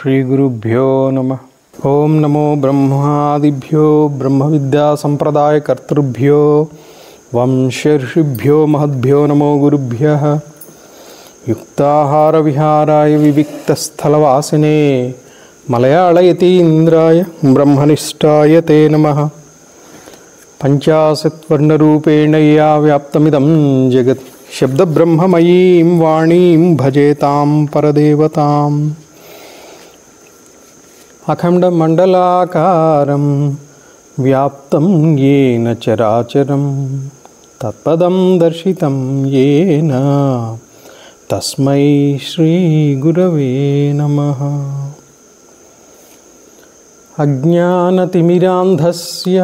श्रीगुरुभ्यो नमः। ओं नमो ब्रह्मादिभ्यो ब्रह्मविद्यासम्प्रदायकर्तृभ्यो वंश्यर्षिभ्यो महद्भ्यो नमो गुरुभ्यः। युक्ताहारविहाराय विविक्तस्थलवासिने मलयाळयतीन्द्राय ब्रह्मनिष्ठाय ते नमः। पंचाशत्वर्णरूपेण या व्याप्तमिदं जगत् शब्दब्रह्ममयीं वाणीं भजेतां परदेवताम्। अखण्डमण्डलाकारं व्याप्तं येन चराचरं तत्पदं दर्शितं येन तस्मै श्रीगुरवे नमः। अज्ञानतिमिरान्धस्य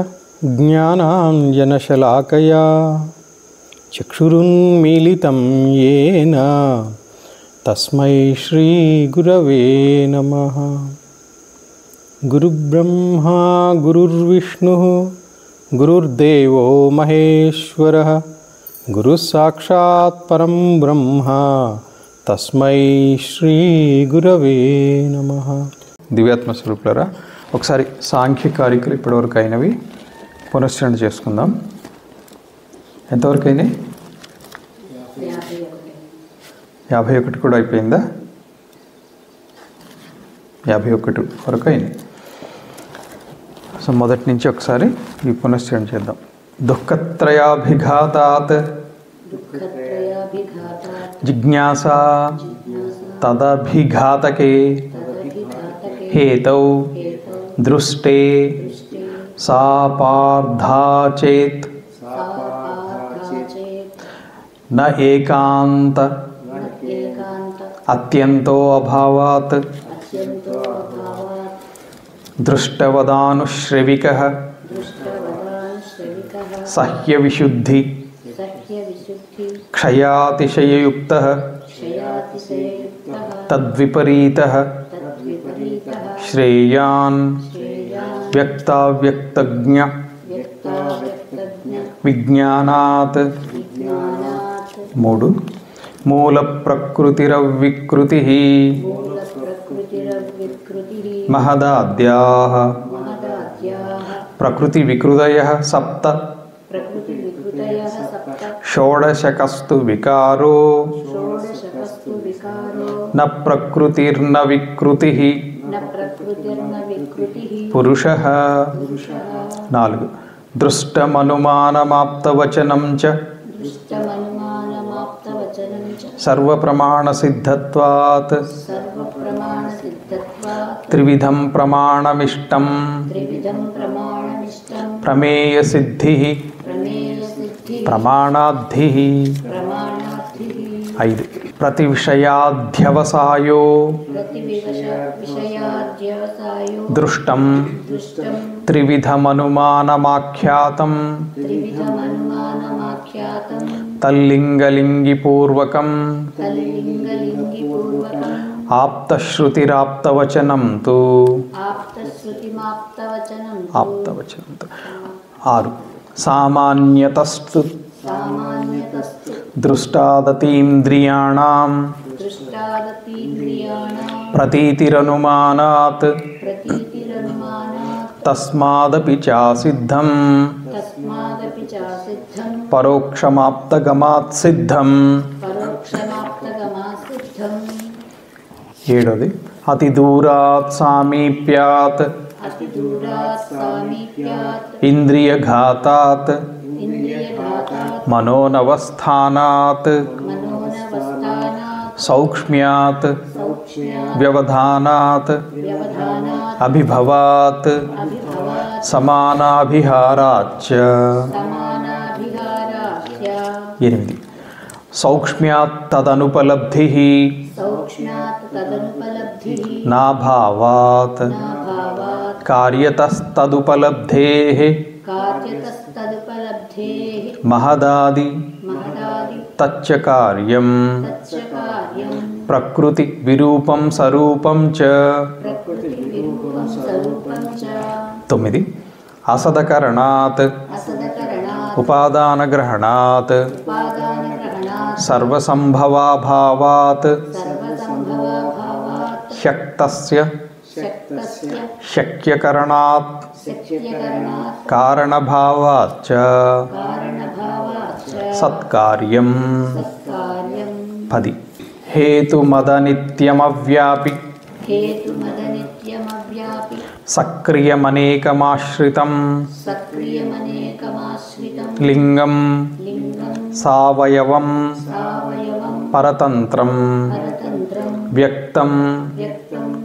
ज्ञानाञ्जनशलाकया चक्षुरुन्मीलितं येन तस्मै श्रीगुरवे नमः। गुरुब्रह्मा गुरुर्विष्णुः गुरुर्देवो महेश्वरः गुरुसाक्षात् परं ब्रह्म तस्मै श्रीगुरवे नमः। దివ్యాత్మ స్వరూపులారా, ఒకసారి సాంఖ్యకారికలు ఇప్పటివరకు అయినవి పునశ్చరణ చేసుకుందాం. ఎంతవరకు అయినాయి? 51 కూడా అయిపోయిందా? 51 వరకు అయినాయి. సో మొదటి నుంచి ఒకసారి ఈ పునశ్చరణ చేద్దాం. దుఃఖత్రయాభిఘాతాత్ జిజ్ఞాసా తదభిఘాతకే हेतौ दृष्टे सा पार्धा चेत् न एकांत अत्यंतो अभावात् दृष्टवदानुश्रविकः सह्य विशुद्धि क्षयातिशययुक्तः तद्विपरीतः श्रेयान् व्यक्ताव्यक्तज्ञ विज्ञानात् मूडु मूल प्रकृतिरविकृतिः महदाद्याः प्रकृति विकृतयः सप्त षोडशकस्तु विकारो न प्रकृतिर्न विकृतिः पुरुषः। 4 दृष्टमनुमानमाप्तवचनं च सर्वप्रमाणसिद्धत्वात् त्रिविधं प्रमाणमिष्टं प्रमेयसिद्धिः प्रमाणाद्धिः। 5 प्रतिविषयाध्यवसायो दृष्टं त्रिविधमनुमानमाख्यातं तल्लिंगलिंगिपूर्वकं आप्तश्रुतिराप्तवचनं तु 6 सामान्यतस्तु दृष्टादतीन्द्रियाणां प्रतीतिरनुमानात् तस्मादपि चासिद्धं परोक्षमाप्तगमात् सिद्धं। 7 अतिदूरात् सामीप्यात् इंद्रियघातात् मनोनवस्थानात् सौक्ष्म्यात् व्यवधानात् अभिभवात् समानाभिहाराच्च। 8 सौक्ष्म्यात् तदनुपलब्धिः नाभावात् कार्यतस्तदुपलब्धेः महदादि तच्च कार्यं प्रकृति विरूपं स्वरूपं च। 9 असदकरणात् उपादानग्रहणात् सर्वसंभवाभावात् ह्यक्तस्य శక్యకరణాత్ కారణభావాచ్చ సత్కార్యం 10 హేతుమదనిత్యమవ్యాపి సక్రియమనేకమాశ్రితం లింగం సావయవం పరతంత్రం వ్యక్తం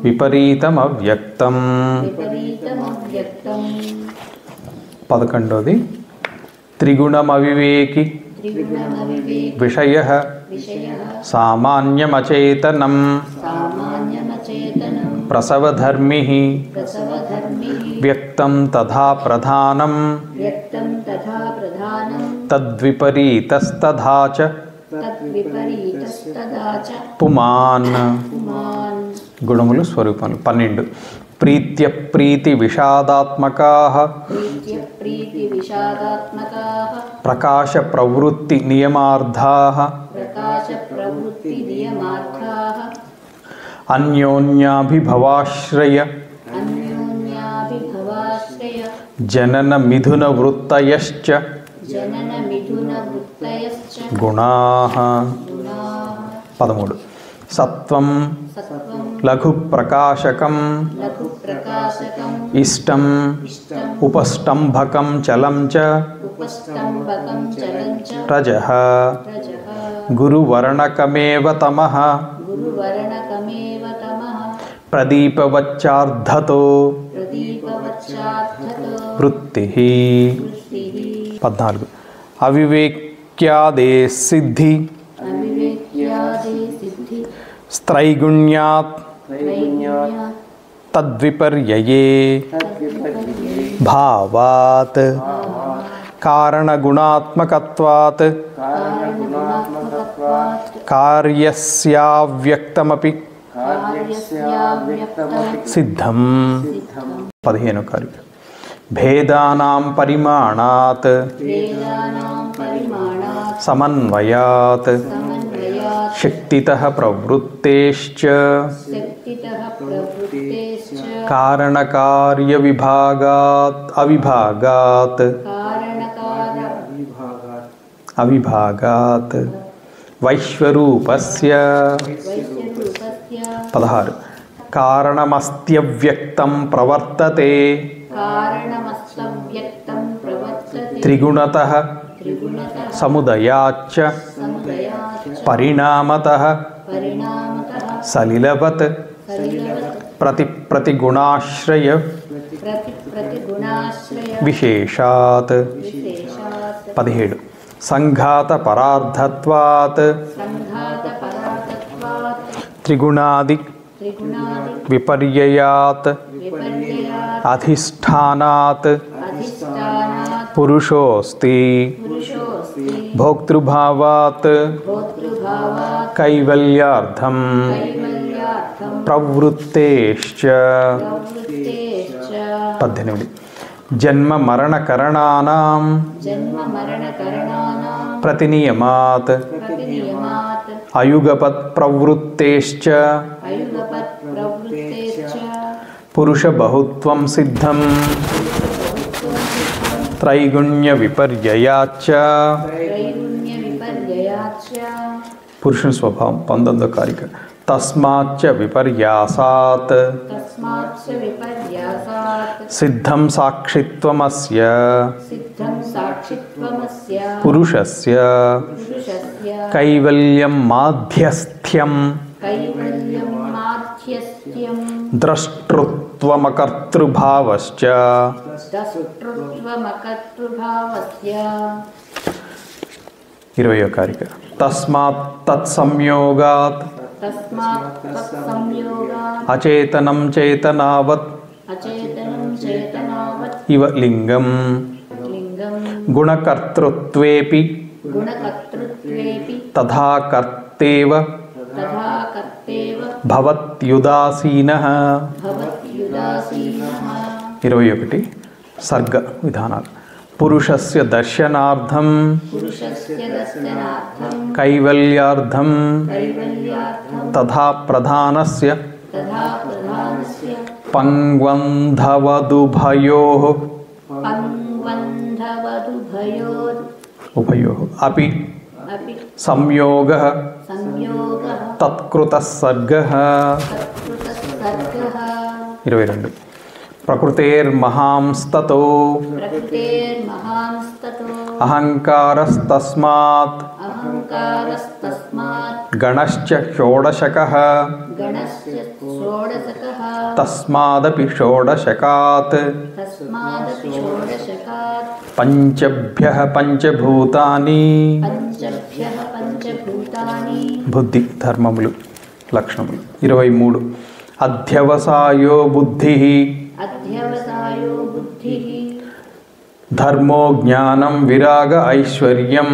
విపరీతమవ్యక్తం. 11 త్రిగుణమవివేకి విషయః సామాన్యమచేతనం ప్రసవధర్మిః వ్యక్తం తథా ప్రధానం తద్విపరీతస్తథా చ పుమాన్. గుణములు స్వరూపములు 12 ప్రీత్య ప్రీతి విషాదాత్మకాః ప్రకాశ ప్రవృత్తి నియమార్థాః అన్యోన్యాభిభవాశ్రయ జనన మిథున వృత్తయశ్చ గుణాః. 13 సత్వం లఘు ప్రకాశకం ఇష్టం ఉపష్టంభకం చలం చ రజః గురువర్ణకమేవ తమః ప్రదీపవచ్చార్ధతో వృత్తిః. 14 అవివేక్యాదే సిద్ధి స్త్రైగుణ్యాత్ తద్విపర్యయే భావాత్ కారణగుణాత్మకత్వాత్ కార్యస్యావ్యక్తమపి సిద్ధం. 15 కార్య భేదానాం పరిమాణాత్ సమన్వయాత్ శక్తితః ప్రవృత్తేశ్చ కారణకార్యవిభాగాత్ అవిభాగాత్ వైశ్వరూపస్య. 16 కారణమస్త్యవ్యక్తం ప్రవర్తతే త్రిగుణతః సముదయాచ్చ పరిణామతః సలిలవత్ ప్రతిగుణాశ్రయ విశేషాత్. 17 సంఘాత పరార్థత్వాత్ త్రిగుణాది విపర్యయాత్ అధిష్టానాత్ పురుషోస్తి భోక్తృభావాత్ కైవల్యార్థం ప్రవృత్తేశ్చ. 18 జన్మ మరణ కరణానాం ప్రతినియమాత్ అయుగపత్ ప్రవృత్తేశ్చ పురుష బహుత్వం సిద్ధం త్రైగుణ్య విపర్యయాచ్చ. పురుషుని స్వభావం 19 కారిక తస్మాచ్చ విపర్యాసాత్ సిద్ధం సాక్షిత్వమస్య పురుషస్య కైవల్యం మాధ్యస్థ్యం ద్రష్టృత్వమకర్తృభావశ్చ. 20 కారిక తస్మాత్ తత్సంయోగాత్ అచేతనం చేతనావత్ ఇవ లింగం గుణకర్తృత్వేపి తథా కర్తేవ భవత్యుదాసీనః. 21 సర్గ విధానాలు పురుషస్య దర్శనార్థం కైవల్యార్థం తథా ప్రధానస్య పంగ్వంధవదుభయోః ఉభయోః అపి సంయోగః తత్కృతః సర్గః 22 ప్రకృతేర్మహాంస్తతో అహంకారస్తస్మాత్ గణశ్చ షోడశకః తస్మాదపి షోడశకాత్ పంచభ్యః పంచభూతాని బుద్ధి ధర్మములు లక్షణములు 23 అధ్యవసాయో బుద్ధి ధర్మో జ్ఞానం విరాగ ఐశ్వర్యం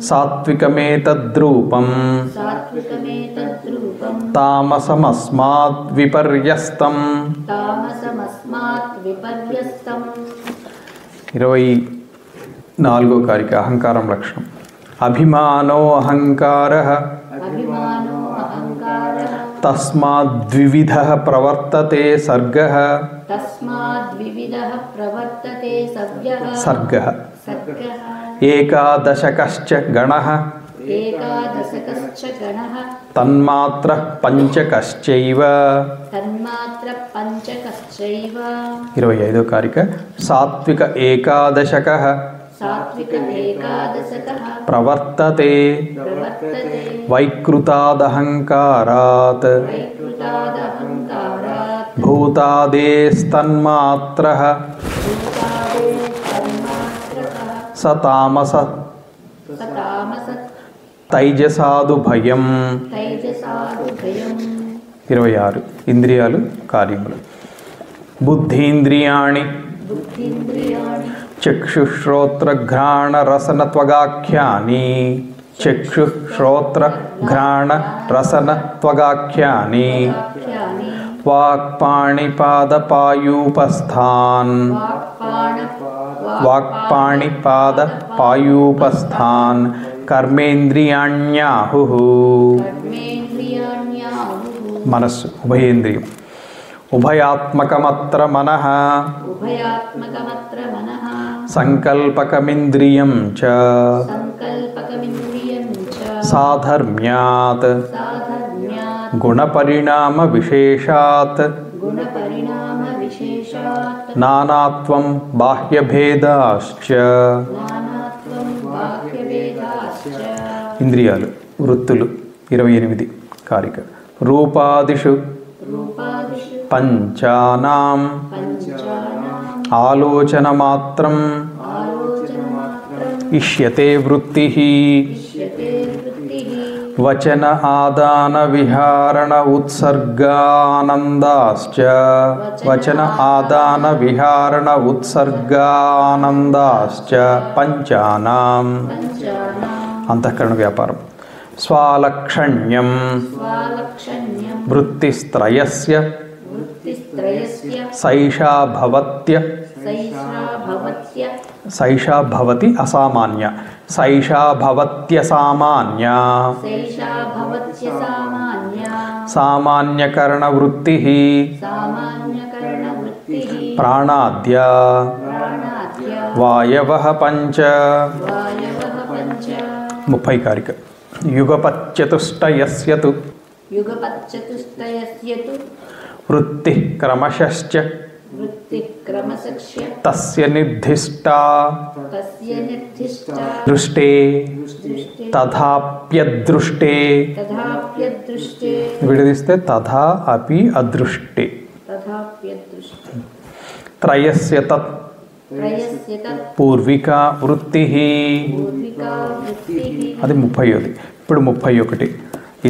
సాత్వికమేతద్రూపం తామసమస్మాత్ విపర్యస్తం 24 కారిక అహంకారం లక్షణం అభిమానో అహంకారః తస్మాద్వివిధః ప్రవర్తతే సర్గః సర్గః ఏకాదశకశ్చ గణః తన్మాత్రః పంచకశ్చైవ 25 కారిక సాత్విక ఏకాదశకః ప్రవర్తతే వైకృతాదహంకారాత్ భూతాదేస్తన్మాత్రః సతామస తైజసాదు భయం 26 ఇంద్రియాలు కార్యములు బుద్ధీంద్రియాణి చక్షుశ్రోత్రఘ్రాణ రసనత్వగాఖ్యాని చక్షుశ్రోత్రఘ్రాణ రసనత్వగాఖ్యాని వాక్పాణిపాదపాయూపస్థాన్ వాక్పాణిపాదపాయూపస్థాన్ కర్మేంద్రియాణ్యాహుః మనస్సు ఉభయేంద్రియం ఉభయాత్మకమత్ర మనః సంకల్పకమింద్రియం చ సాధర్మ్యాత్ గుణపరిణామ విశేషాత్ నానాత్వం బాహ్యభేదాశ్చ ఇంద్రియాలు వృత్తులు 28 కారిక రూపాదిషు పంచానాం ఆలోచన మాత్రం ఇష్యతే వృత్తిః వచన ఆదాన విహారణ ఉత్సర్గానందాశ్చ వచన ఆదాన విహారణ ఉత్సర్గానందాశ్చ పంచానాం అంతఃకరణ వ్యాపారం స్వాలక్షణ్యం వృత్తిస్త్రయస్య సైషా భవత్య సైషా భవతి అసామాన్య సైషా భవత్యసామాన్య సామాన్యకరణ వృత్తిః ప్రాణాద్య వాయవః పంచ 30 కారిక యుగపచ్చతుష్టయస్య తు వృత్తిః క్రమశశ్చ తస్య నిర్దిష్టా దృష్టే తథాప్యదృష్టే విడదీస్తే తథా అపి అదృష్టే త్రయస్య తత్ పూర్వికా వృత్తిః అది 30. ఇప్పుడు 31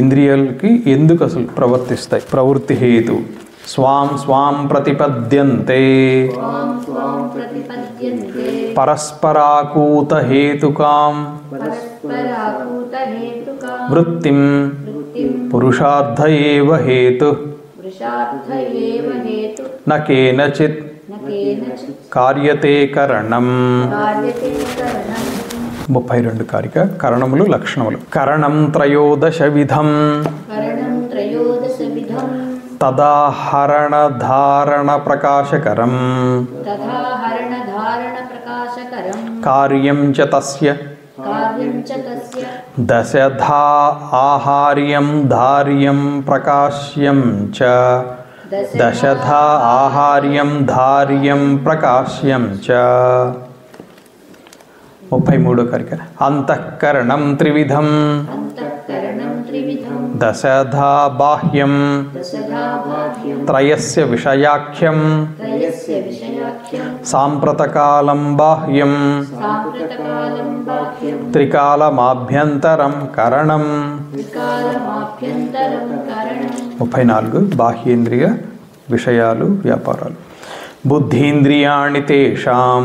ఇంద్రియాలకి ఎందుకు అసలు ప్రవర్తిస్తాయి ప్రవృత్తి హేతు స్వాం స్వాం ప్రతిపద్యంతే పరస్పరాకూత హేతుకాం వృత్తిం పురుషార్థ ఏవ హేతు న కేనచిత్ కార్యతే కరణం 32 కారిక కరణములు లక్షణములు కరణం త్రయోదశ విధం తదాహరణ ధారణ ప్రకాశకరం కార్యం చ తస్య దశధా ఆహార్యం ధార్యం ప్రకాశ్యం చ దశధా ఆహార్యం ధార్యం ప్రకాశ్యం చ 33 కరిక అంతఃకరణం త్రివిధం దశధా బాహ్యం త్రయస్య విషయాఖ్యం సాంప్రతకాలం బాహ్యం త్రికాలమాభ్యంతరం కరణం 34 బాహ్యేంద్రియ విషయాలు వ్యాపారాలు బుద్ధీంద్రియాణి తేషాం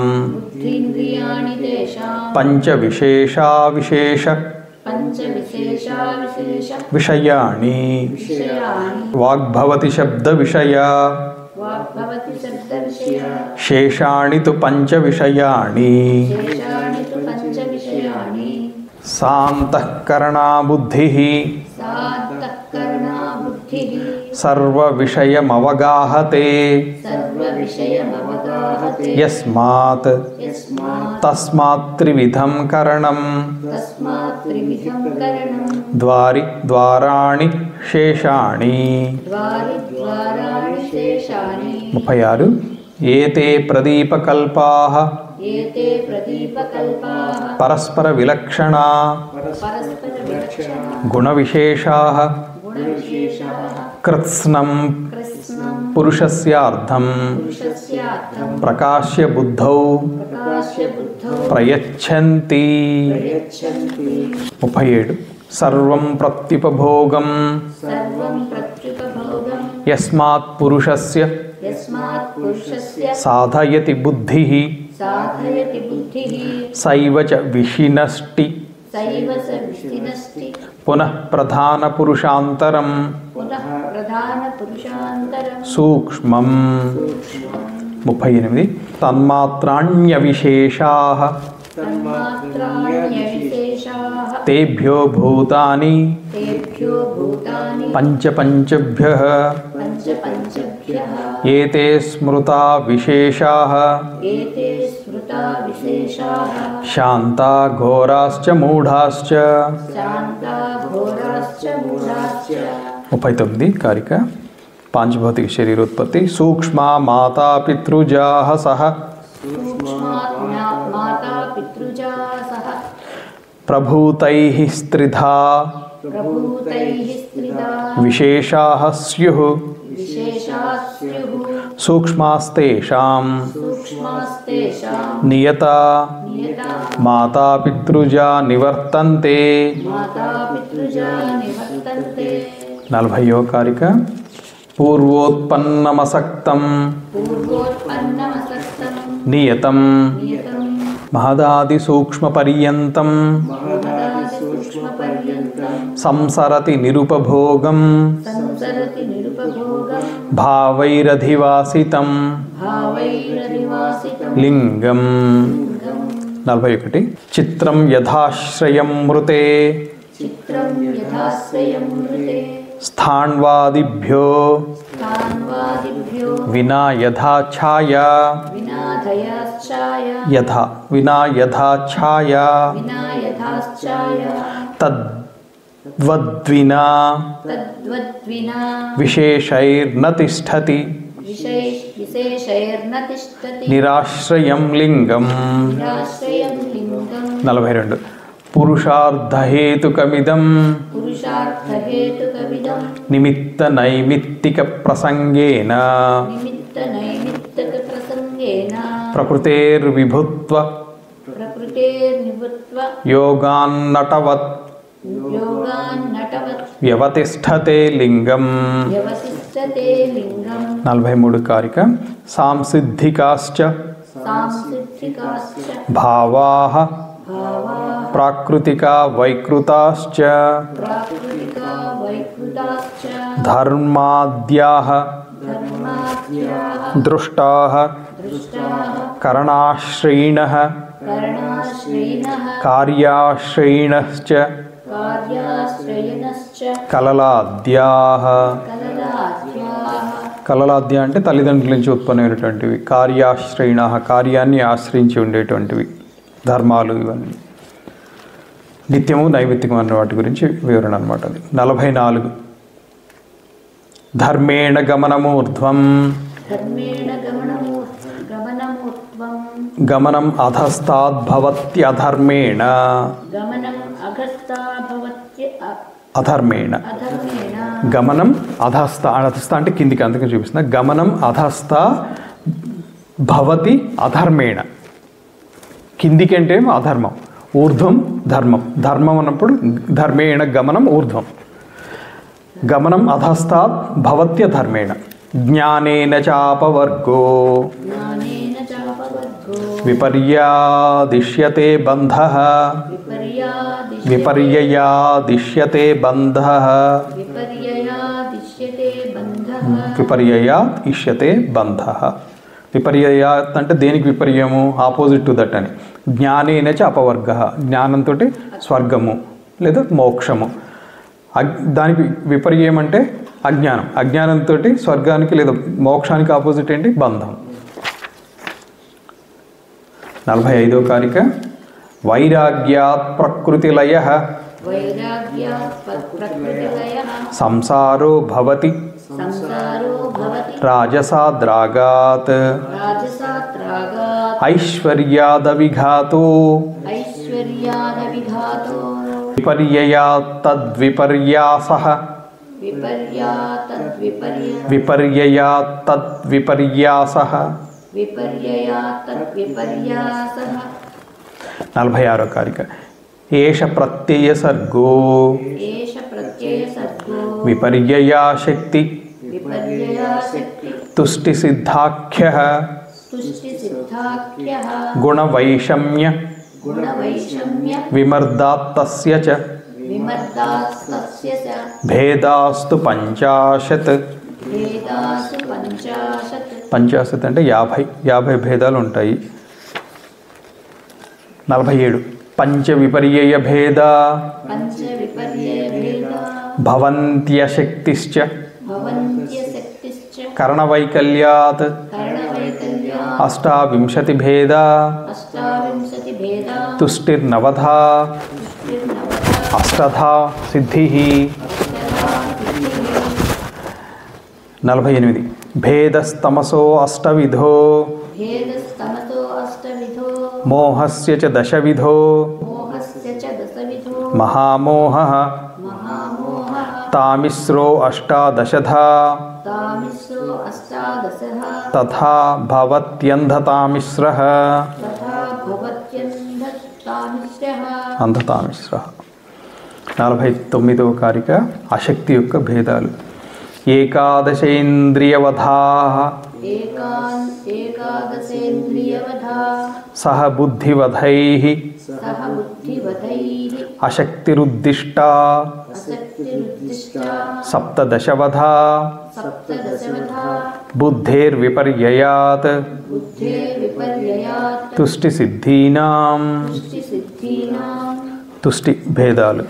పంచ విశేషా విశేష విషయాణి వాగ్భవతి శబ్ద విషయా శేషాణి తు పంచ విషయాణి సాంతఃకరణా బుద్ధిః సర్వ విషయమవగాహతే యస్మాత్ తస్మాత్ త్రివిధం కరణం ద్వారాణి శేషాణి 36 ఏతే ప్రదీపకల్పాః పరస్పర విలక్షణా గుణవిశేషాః కృత్స్నం పురుషస్యార్థం ప్రకాశ్య బుద్ధౌ ప్రయచ్ఛంతి 37 సర్వం ప్రత్యుపభోగం యస్మాత్ పురుషస్య సాధయతి బుద్ధిః సైవ చ విషినష్టి పునః ప్రధాన పురుషాంతరం సూక్ష్మం 38 తన్మాత్రాణ్యవిశేషాః తేభ్యో భూతాని పంచపంచభ్యః ఏతే స్మృతా విశేషాః శాంతా ఘోరాశ్చ మూఢాశ్చ 39 కారిక పాంచభౌతిక శరీరోత్పత్తి సూక్ష్మా మాతా పితృజాః సహ ప్రభూతైః స్త్రిధా విశేషాః స్యుః సూక్ష్మాస్తేషాం నియతా మాతా పితృజా నివర్తంతే 40వ కారిక పూర్వోత్పన్నమసక్తం నియతం మహదాది సూక్ష్మపర్యంతం సంసరతి నిరుపభోగం భావైరధివాసితం లింగం 41 చిత్రం యథాశ్రయం మృతే స్థాణ్వాదిభ్యో వినా యథా ఛాయా వినా యథా ఛాయా తద్వద్వినా విశేషైర్న తిష్టతి నిరాశ్రయం లింగం 42 పురుషార్థహేతుకమిదం నిమిత్త నైమిత్తిక ప్రసంగేన ప్రకృతేర్విభుత్వ యోగాన్నటవత్ వ్యవతిష్ఠతే లింగం 43 కారిక సాంసిద్ధికాశ్చ భావాః ప్రాకృతికా వైకృతాశ్చ ధర్మాద్యాః దృష్టాః కరణాశ్రయిణః కార్యాశ్రయిణశ్చ కలలాద్యాః కలలాద్య అంటే తల్లిదండ్రుల నుంచి ఉత్పన్నమైనటువంటివి. కార్యాశ్రయిణ కార్యాన్ని ఆశ్రయించి ఉండేటువంటివి ధర్మాలు ఇవన్నీ. నిత్యము నైమిత్తికం అన్న వాటి గురించి వివరణ అనమాట. అది 44. ధర్మేణ గమనమూర్ధ్వం గమనం అధస్తాద్భవత్యధర్మేణ అధర్మేణ గమనం అధస్థ అంటే కిందికి, అందుకని చూపిస్తున్నా. గమనం అధస్థ భవతి అధర్మేణ, కిందికి అంటే అధర్మం, ఊర్ధ్వం ధర్మం. ధర్మం అన్నప్పుడు ధర్మేణ గమనం ఊర్ధ్వం. గమనం అధస్తాత్ భవత్యధర్మేణ. జ్ఞానేన చాపవర్గో విపర్యాదిష్యతే బంధః విపర్యయాదిష్యతే బంధః విపర్యయాత్ ఇష్యతే బంధః. విపర్యయాత్ అంటే దేనికి విపర్యము? ఆపోజిట్ టు దట్ అని. జ్ఞానేన చ అపవర్గ, జ్ఞానంతో స్వర్గము లేదా మోక్షము. దానికి విపర్యం అంటే అజ్ఞానం, అజ్ఞానంతో స్వర్గానికి లేదా మోక్షానికి ఆపోజిట్ ఏంటి? బంధం. 45వ కారిక. వైరాగ్యాత్ ప్రకృతిలయ సంసారో భవతి రాజసాద్రాగాత్ ఐశ్వర్యాదవిఘాతో విపర్యయాత్ తద్విపర్యాసః విపర్యయాత్ తద్విపర్యాసః. 46వ కారిక. ఏష ప్రత్యయ సర్గో విపర్యయా శక్తి తుష్టి సిద్ధాఖ్యః గుణవైషమ్య విమర్దాత్తస్య చ భేదాస్తు 50. 50 అంటే 50 భేదాలు ఉంటాయి. 47. పంచ విపర్యయ భేద భవంత్యశక్తిశ్చ కరణవైకల్యాత్ 28 భేద తుష్టిర్నవధా అష్టధా సిద్ధిః. 48. భేదస్తమసో అష్టవిధో మోహస్య చ దశవిధో మహామోహః తామిశ్రో అష్టాదశధా తథా భవత్యంధతామిశ్రః అంధతామిశ్రః. 49వ కారిక. అశక్తి యొక్క భేదాలు. ఏకాదశేంద్రియవధాః సహ బుద్ధివధైః అశక్తిరుద్దిష్టా సప్తదశవధా బుద్ధేర్విపర్యయాత్ తుష్టి సిద్ధీనాం. తుష్టి భేదాలు.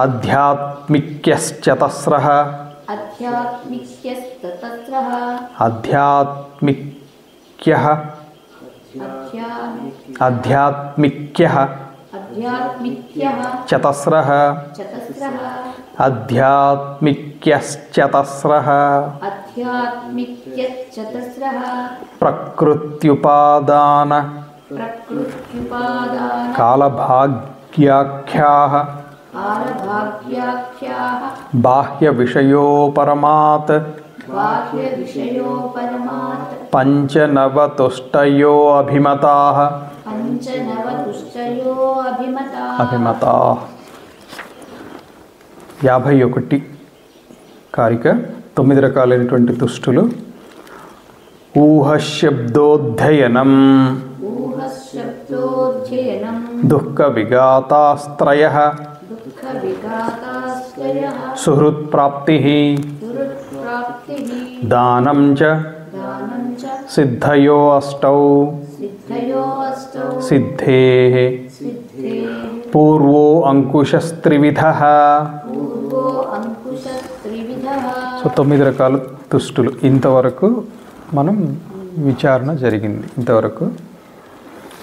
ఆధ్యాత్మిక్యశ్చతస్రః ఆధ్యాత్మిక్యః చతస్రః ఆధ్యాత్మిక్యశ్చతస్రః ప్రకృత్యుపాదాన కాలభాగ్యాఖ్యాః బాహ్య విషయోపరమాత్ పంచనవతుష్టయో అభిమతాః. అభిమతాః. 51 కారిక. 9 రకాలైనటువంటి తుష్టులు. ఊహశబ్దోధ్యయనం దుఃఖ విఘాతాస్త్రయః సుహృత్ప్రాప్తిః దానం చ సిద్ధయో అష్టౌ సిద్ధేః పూర్వో అంకుశస్త్రివిధః సో 9 రకాల తుష్టులు ఇంతవరకు మనం విచారణ జరిగింది. ఇంతవరకు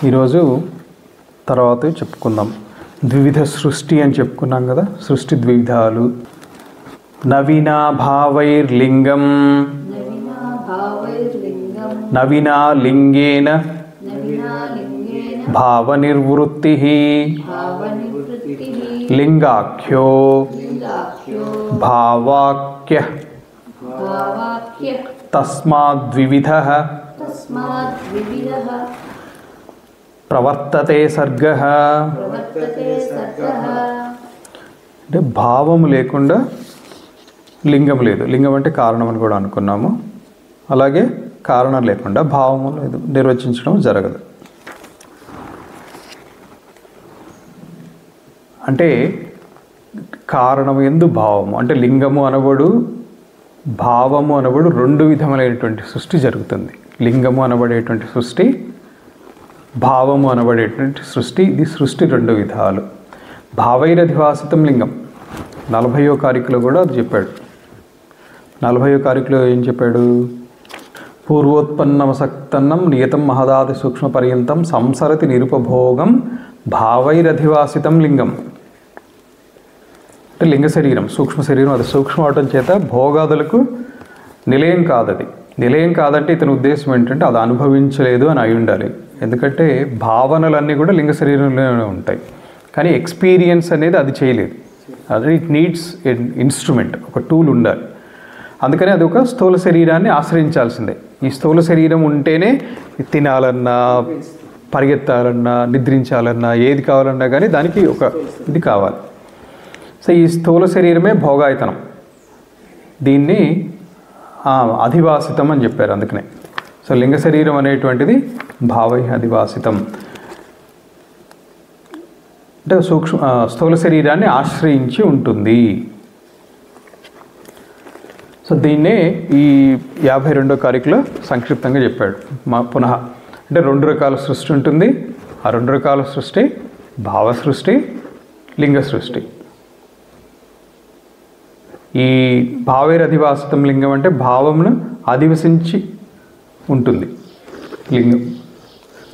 ఈరోజు తర్వాత చెప్పుకుందాం. ద్వివిధ సృష్టి అని చెప్పుకున్నాం కదా. సృష్టి ద్వివిధాలు. నవీనా భావైర్లింగం నవీనా లింగేన భావనిర్వృత్తి లింగాఖ్యో భావాఖ్య తస్మాద్వివిధః ప్రవర్తతే సర్గః. అంటే భావము లేకుండా లింగం లేదు. లింగం అంటే కారణం అని కూడా అనుకున్నాము. అలాగే కారణం లేకుండా భావము లేదు, నిర్వచించడం జరగదు. అంటే కారణం ఎందు భావము అంటే లింగము అనబడు భావము అనబడు 2 విధములైనటువంటి సృష్టి జరుగుతుంది. లింగము అనబడేటువంటి సృష్టి, భావము అనబడేటువంటి సృష్టి. ఇది సృష్టి 2 విధాలు. భావైరధివాసితం లింగం 40వ కారికలో కూడా అది చెప్పాడు. 40వ కారికలో ఏం చెప్పాడు? పూర్వోత్పన్నమసక్తన్నం నియతం మహదాది సూక్ష్మ పర్యంతం సంసరతి నిరుపభోగం భావైరధివాసితం లింగం. అంటే లింగ శరీరం, సూక్ష్మ శరీరం. అది సూక్ష్మ అవటం చేత భోగాదులకు నిలయం కాదది. నిలయం కాదంటే ఇతని ఉద్దేశం ఏంటంటే అది అనుభవించలేదు అని అయి ఉండాలి. ఎందుకంటే భావనలన్నీ కూడా లింగ శరీరంలోనే ఉంటాయి, కానీ ఎక్స్పీరియన్స్ అనేది అది చేయలేదు. అది ఇట్ నీడ్స్ ఇన్స్ట్రుమెంట్, ఒక టూల్ ఉండాలి. అందుకని అది ఒక స్థూల శరీరాన్ని ఆశ్రయించాల్సిందే. ఈ స్థూల శరీరం ఉంటేనే తినాలన్నా, పరిగెత్తాలన్నా, నిద్రించాలన్నా, ఏది కావాలన్నా కానీ దానికి ఒక ఇది కావాలి. సో ఈ స్థూల శరీరమే భోగాయతనం. దీన్ని అధివాసితం అని చెప్పారు. అందుకనే సో లింగ శరీరం అనేటువంటిది భావై అధివాసితం అంటే స్థూల శరీరాన్ని ఆశ్రయించి ఉంటుంది. సో దీన్నే ఈ 52వ కారికలో సంక్షిప్తంగా చెప్పాడు. పునః అంటే 2 రకాల సృష్టి ఉంటుంది. ఆ 2 రకాల సృష్టి భావ సృష్టి, లింగ సృష్టి. ఈ భావైరధివాసితం లింగం అంటే భావమును అధివసించి ఉంటుంది లింగం.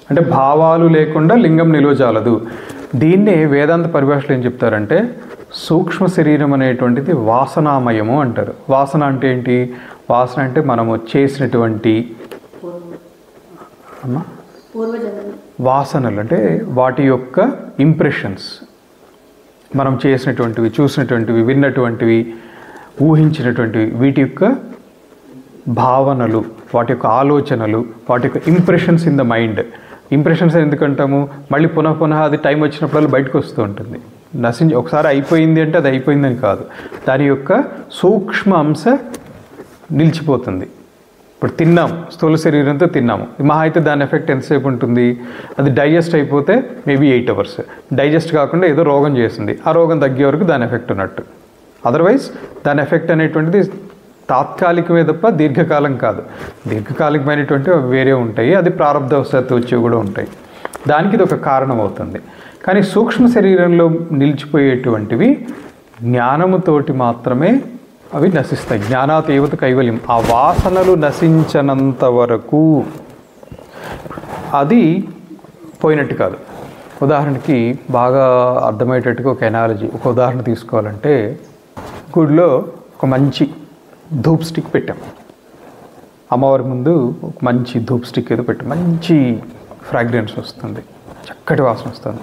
అంటే భావాలు లేకుండా లింగం నిలువజాలదు. దీన్నే వేదాంత పరిభాషలో ఏం చెప్తారంటే సూక్ష్మ శరీరం అనేటువంటిది వాసనామయము అంటారు. వాసన అంటే ఏంటి? వాసన అంటే మనము చేసినటువంటి వాసనలు, అంటే వాటి యొక్క ఇంప్రెషన్స్, మనం చేసినటువంటివి, చూసినటువంటివి, విన్నటువంటివి, ఊహించినటువంటివి, వీటి యొక్క భావనలు, వాటి యొక్క ఆలోచనలు, వాటి యొక్క impressions in the mind. Impressions ఎందుకంటాము? మళ్ళీ పునః అది టైం వచ్చినప్పుడల్లా బయటకు వస్తూ ఉంటుంది. ఒకసారి అయిపోయింది అంటే అది అయిపోయిందని కాదు, దాని యొక్క సూక్ష్మ అంశ నిలిచిపోతుంది. ఇప్పుడు తిన్నాం, స్థూల శరీరంతో తిన్నాము, మహా అయితే దాని ఎఫెక్ట్ ఎంతసేపు ఉంటుంది? అది డైజెస్ట్ అయిపోతే మేబీ 8 hours. డైజెస్ట్ కాకుండా ఏదో రోగం చేసింది, ఆ రోగం తగ్గే వరకు దాని ఎఫెక్ట్ ఉన్నట్టు. అదర్వైజ్ దాని ఎఫెక్ట్ అనేటువంటిది తాత్కాలికమే తప్ప దీర్ఘకాలం కాదు. దీర్ఘకాలికమైనటువంటివి వేరే ఉంటాయి, అది ప్రారంభవశాత్తు వచ్చేవి కూడా ఉంటాయి. దానికి ఇది ఒక కారణం అవుతుంది. కానీ సూక్ష్మ శరీరంలో నిలిచిపోయేటువంటివి జ్ఞానముతోటి మాత్రమే అవి నశిస్తాయి. జ్ఞానాతేవత కైవల్యం. ఆ వాసనలు నశించనంత వరకు అది పోయినట్టు కాదు. ఉదాహరణకి బాగా అర్థమయ్యేటట్టుగా ఒక ఎనాలజీ, ఒక ఉదాహరణ తీసుకోవాలంటే, గుడిలో ఒక మంచి ధూప్ స్టిక్ పెట్టాం. అమ్మవారి ముందు ఒక మంచి ధూప్ స్టిక్ ఏదో పెట్టాం, మంచి ఫ్రాగ్రెన్స్ వస్తుంది, చక్కటి వాసన వస్తుంది.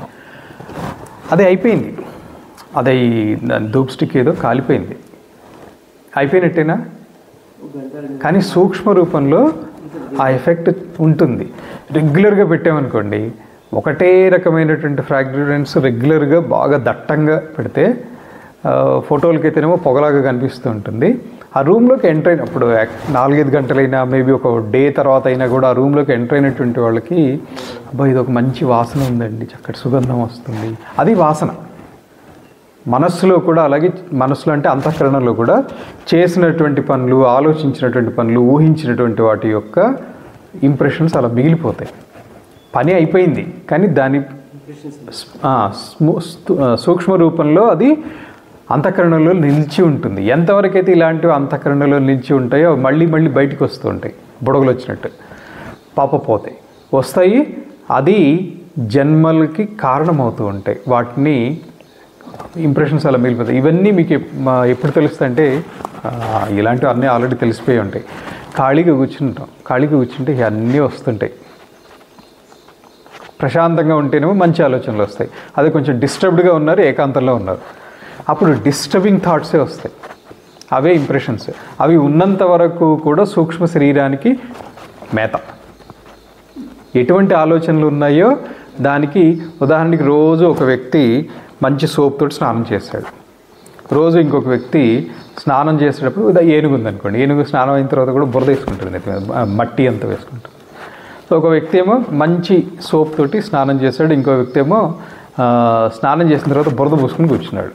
అది అయిపోయింది, అది దాని ధూప్ స్టిక్ ఏదో కాలిపోయింది, అయిపోయినట్టేనా? కానీ సూక్ష్మ రూపంలో ఆ ఎఫెక్ట్ ఉంటుంది. రెగ్యులర్గా పెట్టామనుకోండి, ఒకటే రకమైనటువంటి ఫ్రాగ్రెన్స్ రెగ్యులర్గా బాగా దట్టంగా పెడితే ఫోటోలకైతేనేమో పొగలాగా కనిపిస్తూ ఉంటుంది. ఆ రూమ్లోకి ఎంటర్ అయినప్పుడు 4-5 గంటలైనా, మేబీ ఒక డే తర్వాత అయినా కూడా ఆ రూమ్లోకి ఎంటర్ అయినటువంటి వాళ్ళకి అబ్బా ఇది ఒక మంచి వాసన ఉందండి, చక్కటి సుగంధం వస్తుంది, అది వాసన. మనస్సులో కూడా అలాగే, మనస్సులో అంటే అంతఃకరణలో కూడా చేసినటువంటి పనులు, ఆలోచించినటువంటి పనులు, ఊహించినటువంటి వాటి యొక్క ఇంప్రెషన్స్ అలా మిగిలిపోతాయి. పని అయిపోయింది కానీ దాని సూక్ష్మ రూపంలో అది అంతఃకరణలో నిలిచి ఉంటుంది. ఎంతవరకు అయితే ఇలాంటివి అంతఃకరణలో నిలిచి ఉంటాయో మళ్ళీ మళ్ళీ బయటికి వస్తూ ఉంటాయి, బుడగలు వచ్చినట్టు పాపపోతాయి వస్తాయి. అది జన్మలకి కారణమవుతూ ఉంటాయి. వాటిని ఇంప్రెషన్స్ అలా మిగిలిపోతాయి. ఇవన్నీ మీకు ఎప్పుడు తెలుస్తాయంటే ఇలాంటివి అన్నీ ఆల్రెడీ తెలిసిపోయి ఉంటాయి. ఖాళీగా కూర్చుంటాం, ఖాళీగా కూర్చుంటే ఇవన్నీ వస్తుంటాయి. ప్రశాంతంగా ఉంటేనేమో మంచి ఆలోచనలు వస్తాయి. అది కొంచెం డిస్టర్బ్డ్గా ఉన్నారు, ఏకాంతంలో ఉన్నారు, అప్పుడు డిస్టర్బింగ్ థాట్సే వస్తాయి. అవే ఇంప్రెషన్స్. అవి ఉన్నంత వరకు కూడా సూక్ష్మ శరీరానికి మేత. ఎటువంటి ఆలోచనలు ఉన్నాయో దానికి ఉదాహరణకి రోజు ఒక వ్యక్తి మంచి సోప్ తోటి స్నానం చేశాడు, రోజు ఇంకొక వ్యక్తి స్నానం చేసేటప్పుడు ఏనుగు ఉందనుకోండి, ఏనుగు స్నానం అయిన తర్వాత కూడా బురద వేసుకుంటుంది, మట్టి అంతా వేసుకుంటుంది. సో ఒక వ్యక్తి ఏమో మంచి సోప్ తోటి స్నానం చేశాడు, ఇంకో వ్యక్తి ఏమో స్నానం చేసిన తర్వాత బురద పూసుకుని కూర్చున్నాడు.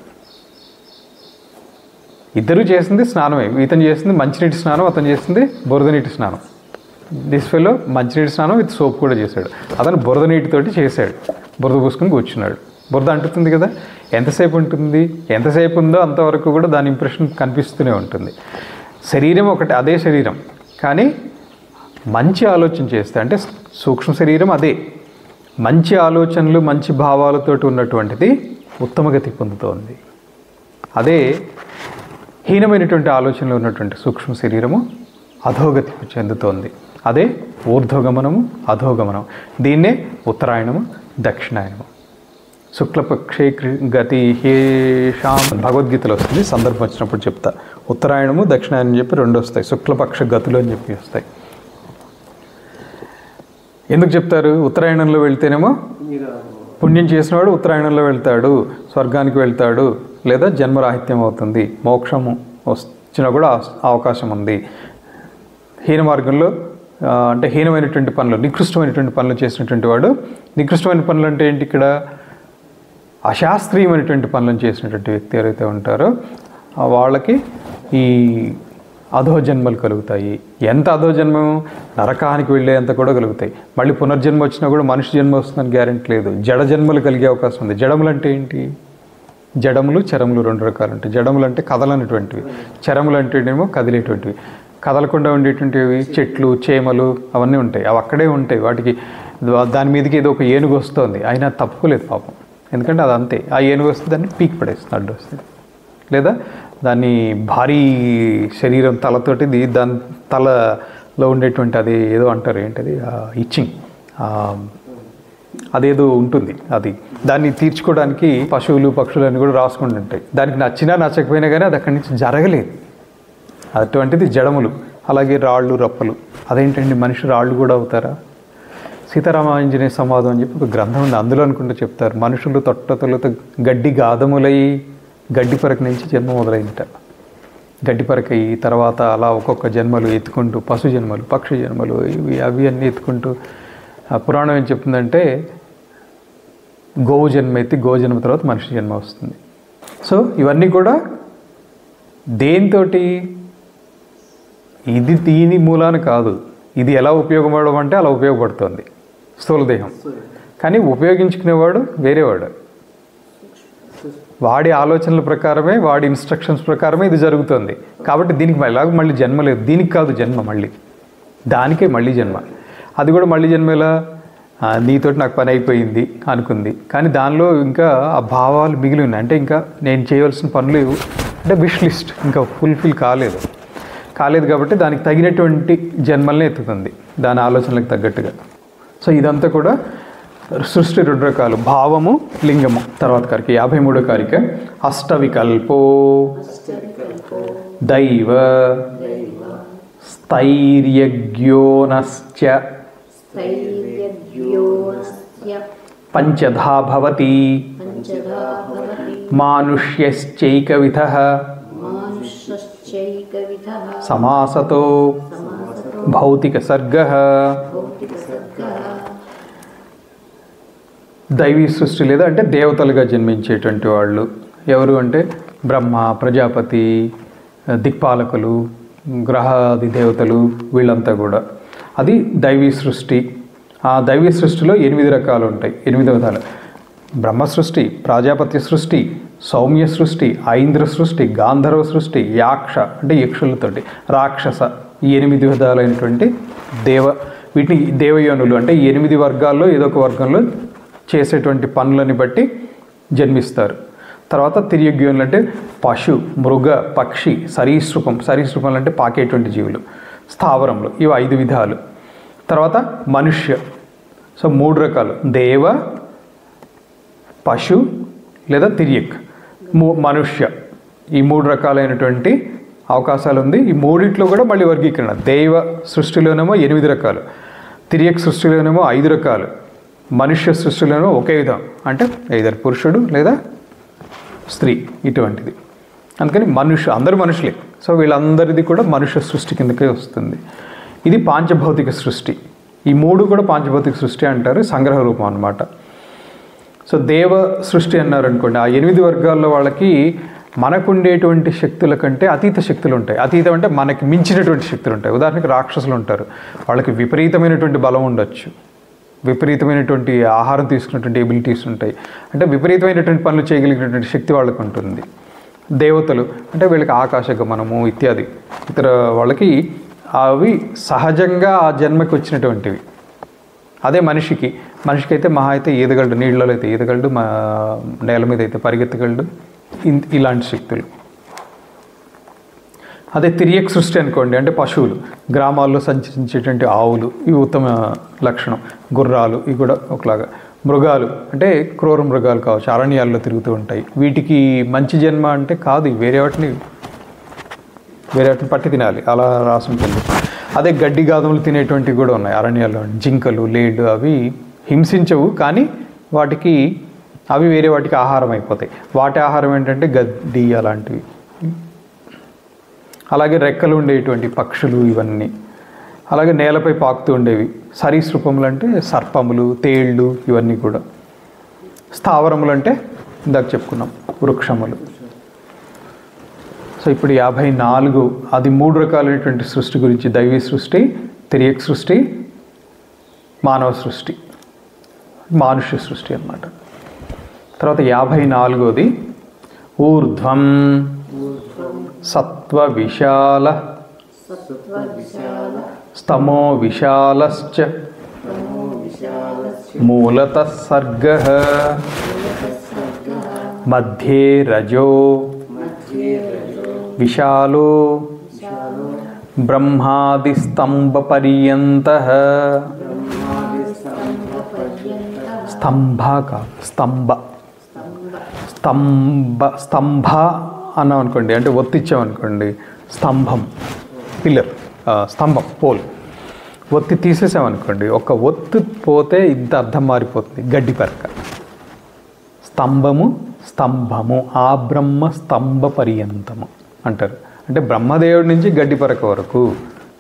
ఇద్దరు చేసింది స్నానమే. ఇతను చేసింది మంచినీటి స్నానం, అతను చేసింది బురద నీటి స్నానం. దిస్ ఫెలో మంచినీటి స్నానం విత్ సోప్ కూడా చేశాడు, అతను బురద నీటితోటి చేశాడు, బురద పూసుకుని కూర్చున్నాడు. బురద అంటుతుంది కదా, ఎంతసేపు ఉంటుంది, ఎంతసేపు ఉందో అంతవరకు కూడా దాని ఇంప్రెషన్ కనిపిస్తూనే ఉంటుంది. శరీరం ఒకటి, అదే శరీరం, కానీ మంచి ఆలోచన చేస్తే అంటే సూక్ష్మ శరీరం అదే, మంచి ఆలోచనలు మంచి భావాలతోటి ఉన్నటువంటిది ఉత్తమగతి పొందుతోంది. అదే హీనమైనటువంటి ఆలోచనలు ఉన్నటువంటి సూక్ష్మ శరీరము అధోగతి చెందుతోంది. అదే ఊర్ధ్వగమనము, అధోగమనం. దీన్నే ఉత్తరాయణము, దక్షిణాయనము. శుక్లపక్షే గతి హేషాం భగవద్గీతలో వస్తుంది, సందర్భం వచ్చినప్పుడు చెప్తా. ఉత్తరాయణము దక్షిణాయనం చెప్పి రెండు వస్తాయి, శుక్లపక్ష గతులు అని చెప్పి వస్తాయి. ఎందుకు చెప్తారు? ఉత్తరాయణంలో వెళ్తేనేమో పుణ్యం చేసినవాడు ఉత్తరాయణంలో వెళ్తాడు, స్వర్గానికి వెళ్తాడు, లేదా జన్మరాహిత్యం అవుతుంది, మోక్షము వచ్చినా కూడా అవకాశం ఉంది. హీన మార్గంలో అంటే హీనమైనటువంటి పనులు, నికృష్టమైనటువంటి పనులు చేసినటువంటి వాడు, నికృష్టమైన పనులు అంటే ఏంటి ఇక్కడ, అశాస్త్రీయమైనటువంటి పనులను చేసినటువంటి వ్యక్తి ఎవరైతే ఉంటారో వాళ్ళకి ఈ అధోజన్మలు కలుగుతాయి. ఎంత అధోజన్మం, నరకానికి వెళ్ళేంత కూడా కలుగుతాయి. మళ్ళీ పునర్జన్మ వచ్చినా కూడా మనిషి జన్మ వస్తుందని గ్యారెంటీ లేదు, జడ జన్మలు కలిగే అవకాశం ఉంది. జడములు అంటే ఏంటి? జడములు చరములు రెండు రకాలు ఉంటాయి. జడములు అంటే కదలనటువంటివి, చరములు అంటే ఏమో కదిలేటువంటివి. కదలకుండా ఉండేటువంటివి చెట్లు, చేమలు అవన్నీ ఉంటాయి, అవి అక్కడే ఉంటాయి. వాటికి దాని మీదకి ఏదో ఒక ఏనుగు వస్తుంది, అయినా తప్పుకోలేదు పాపం, ఎందుకంటే అది అంతే. ఆ ఏనుగు వస్తే దాన్ని పీక్ పడేస్తుంది, అడ్డు వస్తుంది. లేదా దాన్ని భారీ శరీరం తలతోటి దాని తలలో ఉండేటువంటి అది ఏదో అంటారు, ఏంటది, ఇచ్చింగ్, అదేదో ఉంటుంది, అది దాన్ని తీర్చుకోవడానికి పశువులు పక్షులు అన్నీ కూడా రాసుకుంటూ ఉంటాయి. దానికి నచ్చినా నచ్చకపోయినా కానీ అది అక్కడి నుంచి జరగలేదు. అటువంటిది జడములు. అలాగే రాళ్ళు రప్పలు. అదేంటండి, మనిషి రాళ్ళు కూడా అవుతారా? సీతారామాంజనేయ సంవాదం అని చెప్పి ఒక గ్రంథం ఉంది, అందులో అనుకుంటూ చెప్తారు, మనుషులు తొట్టతొలత గడ్డి గాదములై గడ్డి పరక నుంచి జన్మ మొదలైందట. గడ్డి పరక అయ్యి తర్వాత అలా ఒక్కొక్క జన్మలు ఎత్తుకుంటూ, పశు జన్మలు, పక్షి జన్మలు, ఇవి అవి అన్నీ ఎత్తుకుంటూ, పురాణం ఏం చెప్తుందంటే గోవు జన్మ ఎత్తి గోవు జన్మ తర్వాత మనిషి జన్మ వస్తుంది. సో ఇవన్నీ కూడా దేంతోటి, ఇది దీని మూలాన కాదు, ఇది ఎలా ఉపయోగపడడం అంటే అలా ఉపయోగపడుతుంది స్థూలదేహం. కానీ ఉపయోగించుకునేవాడు వేరేవాడు, వాడి ఆలోచనల ప్రకారమే, వాడి ఇన్స్ట్రక్షన్స్ ప్రకారమే ఇది జరుగుతుంది. కాబట్టి దీనికి ఎలాగో మళ్ళీ జన్మ లేదు, దీనికి కాదు జన్మ, మళ్ళీ దానికే మళ్ళీ జన్మ. అది కూడా మళ్ళీ జన్మ ఎలా, నీతోటి నాకు పని అయిపోయింది అనుకుంది, కానీ దానిలో ఇంకా ఆ భావాలు మిగిలి ఉన్నాయి. అంటే ఇంకా నేను చేయవలసిన పనులు అంటే విష్ లిస్ట్ ఇంకా ఫుల్ఫిల్ కాలేదు కాబట్టి దానికి తగినటువంటి జన్మల్ని ఎత్తుతుంది, దాని ఆలోచనలకు తగ్గట్టుగా. సో ఇదంతా కూడా సృష్టి రెండు రకాలు, భావము, లింగము. తర్వాత కారిక 53వ కారిక, అష్టవికల్పో దైవ స్థైర్యజ్ఞోనశ్చ పంచధా భవతి మానుష్యశ్చైకవిధః సమాసతో భౌతిక సర్గః. దైవీ సృష్టి లేదా అంటే దేవతలుగా జన్మించేటువంటి వాళ్ళు ఎవరు అంటే బ్రహ్మ, ప్రజాపతి, దిక్పాలకులు, గ్రహాది దేవతలు, వీళ్ళంతా కూడా అది దైవీ సృష్టి. ఆ దైవీ సృష్టిలో 8 రకాలు ఉంటాయి, 8 విధాలు. బ్రహ్మ సృష్టి, ప్రజాపతి సృష్టి, సౌమ్య సృష్టి, ఐంద్ర సృష్టి, గాంధర్వ సృష్టి, యాక్ష అంటే యక్షులతోటి, రాక్షస ఈ 8 విధాలైనటువంటి వీటిని దేవయోనులు అంటే 8 వర్గాల్లో ఏదో ఒక వర్గంలో చేసేటువంటి పనులని బట్టి జన్మిస్తారు. తర్వాత తిర్యగ్యోనులు అంటే పశు, మృగ, పక్షి, సరీసృపం అంటే పాకేటువంటి జీవులు, స్థావరములు, ఇవి 5 విధాలు. తర్వాత మనుష్య, సో 3 రకాలు, దేవ, పశు లేదా తిర్యక్, మనుష్య, ఈ 3 రకాలైనటువంటి అవకాశాలు ఉంది. ఈ మూడిట్లో కూడా మళ్ళీ వర్గీకరణ, దైవ సృష్టిలోనేమో 8 రకాలు, తిర్యక్ సృష్టిలోనేమో 5 రకాలు, మనుష్య సృష్టిలోనేమో ఒకే విధం అంటే ఐదర్ పురుషుడు లేదా స్త్రీ ఇటువంటిది. అందుకని అందరూ మనుషులే. సో వీళ్ళందరిది కూడా మనుష్య సృష్టి కిందకే వస్తుంది. ఇది పాంచభౌతిక సృష్టి. ఈ 3 కూడా పాంచభౌతిక సృష్టి అంటారు, సంగ్రహ రూపం అన్నమాట. సో దేవ సృష్టి అన్నారనుకోండి, ఆ 8 వర్గాల్లో వాళ్ళకి మనకుండేటువంటి శక్తుల కంటే అతీత శక్తులు ఉంటాయి. అతీతం అంటే మనకి మించినటువంటి శక్తులు ఉంటాయి. ఉదాహరణకి రాక్షసులు ఉంటారు, వాళ్ళకి విపరీతమైనటువంటి బలం ఉండొచ్చు, విపరీతమైనటువంటి ఆహారం తీసుకున్నటువంటి ఎబిలిటీస్ ఉంటాయి, అంటే విపరీతమైనటువంటి పనులు చేయగలిగినటువంటి శక్తి వాళ్ళకు ఉంటుంది. దేవతలు అంటే వీళ్ళకి ఆకాశ గమనము ఇత్యాది ఇతర వాళ్ళకి అవి సహజంగా ఆ జన్మకి వచ్చినటువంటివి. అదే మనిషికి అయితే మహా అయితే ఈదగలడు, నీళ్ళలో అయితే ఈదగలడు, నేల మీద అయితే పరిగెత్తగలడు, ఇలాంటి శక్తులు. అదే తిర్యక్ సృష్టి అనుకోండి, అంటే పశువులు, గ్రామాల్లో సంచరించేటువంటి ఆవులు, ఇవి ఉత్తమ లక్షణం. గుర్రాలు, ఇవి కూడా ఒకలాగా. మృగాలు అంటే క్రూర మృగాలు కావచ్చు, అరణ్యాల్లో తిరుగుతూ ఉంటాయి. వీటికి మంచి జన్మ అంటే కాదు, వేరే వాటిని పట్టి తినాలి, అలా రాసుంటుంది. అదే గడ్డి గాదములు తినేటువంటివి కూడా ఉన్నాయి అరణ్యాల్లో, జింకలు, లేళ్ళు, అవి హింసించవు, కానీ అవి వేరే వాటికి ఆహారం అయిపోతాయి. వాటి ఆహారం ఏంటంటే గడ్డి అలాంటివి. అలాగే రెక్కలు ఉండేటువంటి పక్షులు ఇవన్నీ. అలాగే నేలపై పాకుతూ ఉండేవి సరీసృపములు అంటే సర్పములు, తేళ్ళు, ఇవన్నీ కూడా. స్థావరములు అంటే ఇందాక చెప్పుకున్నాం వృక్షములు. సో ఇప్పుడు 54 అది 3 రకాలైనటువంటి సృష్టి గురించి, దైవీ సృష్టి, తిర్యక్ సృష్టి, మానవ సృష్టి, మానుష్య సృష్టి అన్నమాట. తర్వాత 54ది ఊర్ధ్వం సత్వ విశాల స్తమో విశాలశ్చ మూలతః సర్గః మధ్యే రజో విశాలో బ్రహ్మాది స్తంభ పర్యంతః. స్తంభ అన్నాం అనుకోండి, అంటే ఒత్తిచ్చామనుకోండి, స్తంభం, పిల్లర్, స్తంభం, పోల్. ఒత్తి తీసేసామనుకోండి, ఒక ఒత్తు పోతే ఇంత అర్థం మారిపోతుంది. గడ్డి పరక, స్తంభము, ఆ బ్రహ్మ స్తంభ పర్యంతము అంటారు. అంటే బ్రహ్మదేవుడి నుంచి గడ్డి పరక వరకు,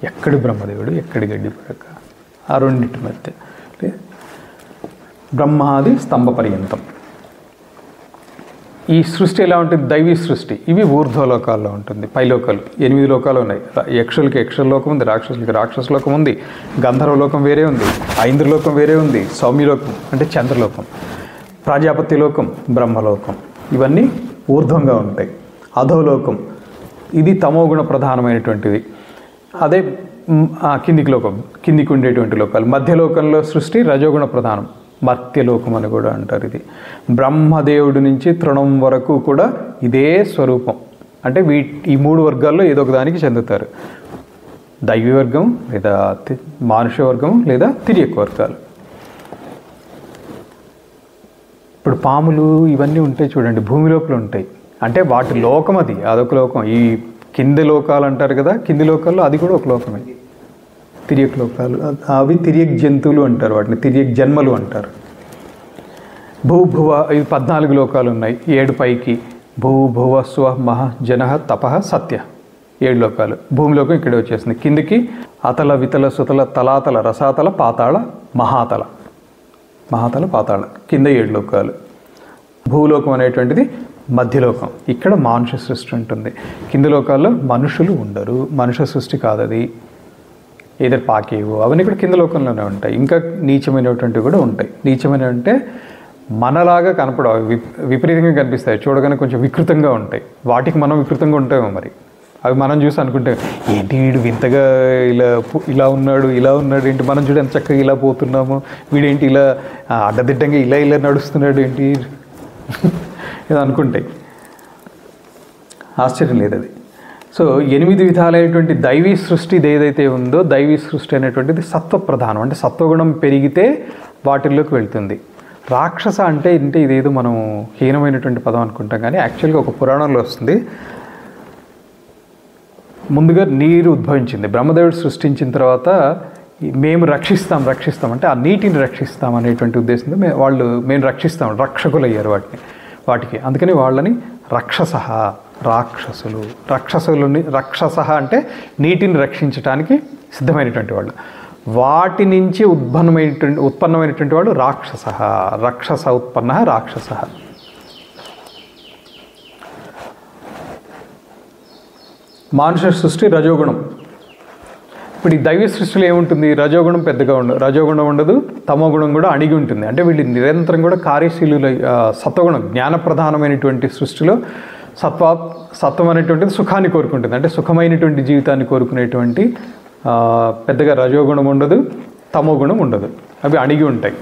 ఎక్కడి బ్రహ్మదేవుడు ఎక్కడి గడ్డి పరక, ఆ రెండింటి మధ్య బ్రహ్మాది స్తంభ పర్యంతం. ఈ సృష్టి ఎలా ఉంటుంది? దైవీ సృష్టి. ఇవి ఊర్ధ్వలోకాల్లో ఉంటుంది. పైలోకాలు 8 లోకాలు ఉన్నాయి. యక్షులకి యక్షలోకం ఉంది, రాక్షసులకి రాక్షసలోకం ఉంది, గంధర్వలోకం వేరే ఉంది, ఐంద్రలోకం వేరే ఉంది, సౌమ్యలోకం అంటే చంద్రలోకం, ప్రజాపతి లోకం, బ్రహ్మలోకం, ఇవన్నీ ఊర్ధ్వంగా ఉంటాయి. అధోలోకం ఇది తమోగుణ ప్రధానమైనటువంటిది. అదే కిందికి లోకం, కిందికి ఉండేటువంటి లోకాలు. మధ్యలోకంలో సృష్టి రజోగుణ ప్రధానం, మర్త్యలోకం అని కూడా అంటారు. ఇది బ్రహ్మదేవుడి నుంచి తృణం వరకు కూడా ఇదే స్వరూపం. అంటే ఈ 3 వర్గాల్లో ఏదో ఒక దానికి చెందుతారు. దైవీ వర్గం లేదా మానుష్య వర్గం లేదా తిర్యక్ వర్గాలు. ఇప్పుడు పాములు ఇవన్నీ ఉంటాయి చూడండి, భూమి లోపల ఉంటాయి. అంటే వాటి లోకం అది, అదొక లోకం. ఈ కింది లోకాలు అంటారు కదా, కింది లోకాల్లో అది కూడా ఒక లోకమే, తిర్యక్ లోకాలు. అవి తిర్యక్ జంతువులు అంటారు, వాటిని తిర్యక్ జన్మలు అంటారు. భూభువ ఇవి 14 లోకాలు ఉన్నాయి. 7 పైకి భూభువ స్వ మహ జన తప సత్య, 7 లోకాలు. భూమిలోకం ఇక్కడే వచ్చేసింది. కిందికి అతల వితల సుతల తలాతల రసాతల పాతాళ మహాతల, పాతాళ, కింద 7 లోకాలు. భూలోకం అనేటువంటిది మధ్యలోకం. ఇక్కడ మానుష సృష్టి ఉంటుంది. కింది లోకాల్లో మనుషులు ఉండరు, మనుష్య సృష్టి కాదు అది. ఏదో పాకేవు అవన్నీ కూడా కింద లోకంలోనే ఉంటాయి. ఇంకా నీచమైనటువంటివి కూడా ఉంటాయి. నీచమైన అంటే మనలాగా కనపడవు, అవి విపరీతంగా కనిపిస్తాయి, చూడగానే కొంచెం వికృతంగా ఉంటాయి. వాటికి మనం వికృతంగా ఉంటామో మరి. అవి మనం చూసి అనుకుంటే ఏంటి వీడు వింతగా ఇలా ఉన్నాడు ఏంటి, మనం చూడ ఎంత చక్కగా ఇలా పోతున్నాము, వీడేంటి ఇలా అడ్డదిడ్డంగా ఇలా నడుస్తున్నాడు ఏంటి ఇది అనుకుంటాయి. ఆశ్చర్యం లేదు అది. సో 8 విధాలైనటువంటి దైవీ సృష్టి ఏదైతే ఉందో, దైవీ సృష్టి అనేటువంటిది సత్వప్రధానం. అంటే సత్వగుణం పెరిగితే వాటిల్లోకి వెళ్తుంది. రాక్షస అంటే ఇదేదో మనం హీనమైనటువంటి పదం అనుకుంటాం, కానీ యాక్చువల్గా ఒక పురాణంలో వస్తుంది. ముందుగా నీరు ఉద్భవించింది, బ్రహ్మదేవుడు సృష్టించిన తర్వాత మేము రక్షిస్తాం అంటే ఆ నీటిని రక్షిస్తాం అనేటువంటి ఉద్దేశంతో మేము రక్షిస్తాం, రక్షకులు అయ్యారు వాటికి. అందుకని వాళ్ళని రాక్షసులని రక్షస అంటే నీటిని రక్షించడానికి సిద్ధమైనటువంటి వాళ్ళు. వాటి నుంచి ఉత్పన్నమైనటువంటి వాడు రాక్షస ఉత్పన్న రాక్షస. మానుష సృష్టి రజోగుణం. ఇప్పుడు ఈ దైవ సృష్టిలో ఏముంటుంది, రజోగుణం పెద్దగా రజోగుణం ఉండదు, తమోగుణం కూడా అణిగి ఉంటుంది. అంటే వీళ్ళు నిరంతరం కూడా కార్యశీలుల సత్వగుణం జ్ఞానప్రధానమైనటువంటి సృష్టిలో సత్వం అనేటువంటిది సుఖాన్ని కోరుకుంటుంది. అంటే సుఖమైనటువంటి జీవితాన్ని కోరుకునేటువంటి పెద్దగా రజోగుణం ఉండదు, తమోగుణం ఉండదు, అవి అణిగి ఉంటాయి.